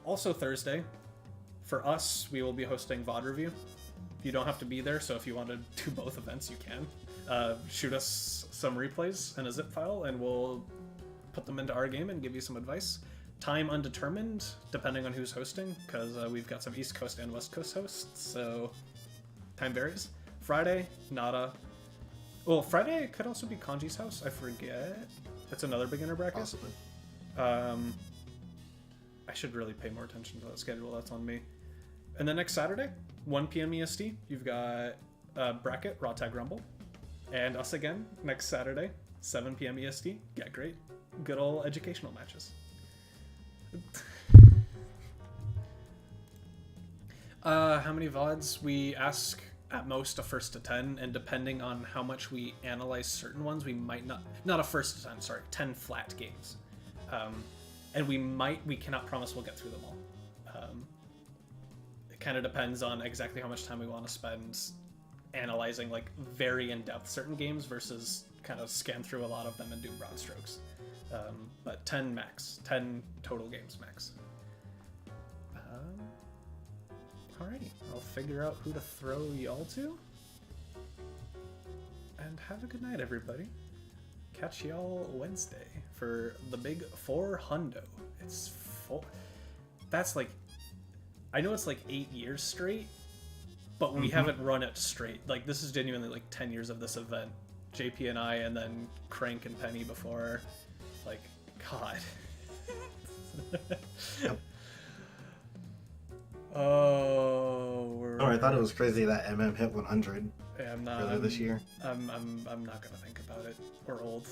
Also Thursday, for us, we will be hosting VOD review. You don't have to be there, so if you want to do both events, you can. Shoot us some replays in a zip file, and we'll put them into our game and give you some advice. Time undetermined, depending on who's hosting, because we've got some East Coast and West Coast hosts, so time varies. Friday, nada. Well, Friday could also be Kanji's house. I forget. It's another beginner bracket. Possibly. I should really pay more attention to that schedule. That's on me. And then next Saturday, 1 p.m. EST, you've got bracket Raw Tag Rumble, and us again next Saturday, 7 p.m. EST. Get Great. Good old educational matches. How many VODs? We ask at most a first to 10, and depending on how much we analyze certain ones, we might not a first to 10, sorry, 10 flat games. And we cannot promise we'll get through them all. It kind of depends on exactly how much time we want to spend analyzing like very in-depth certain games versus kind of scan through a lot of them and do broad strokes. But 10 max, 10 total games max. Alrighty, I'll figure out who to throw y'all to. And have a good night, everybody. Catch y'all Wednesday for the big 400. It's four. That's like, I know it's like 8 years straight, but we haven't run it straight. Like, this is genuinely like 10 years of this event. JP and I, and then Crank and Penny before. Like, God. Oh, I thought it was crazy that hit 100 Yeah, I'm not. earlier this year. I'm not gonna think about it. We're old.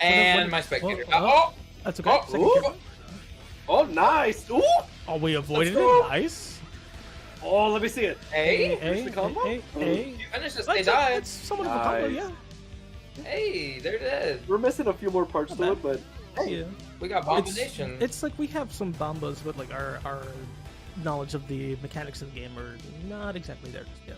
And my spectator. Oh, that's okay. Oh, Second ooh. camera. Oh, nice! Ooh! Oh, we avoided Let's go. it. Nice. Oh, let me see it. Hey, Here's the combo? Hey, hey. you finished this. That's, They died. that's somewhat of a combo, Nice. yeah. Hey, they're dead. We're missing a few more parts to it, but Yeah. We got combination. It's like we have some bombas, but like our knowledge of the mechanics of the game are not exactly there just yet.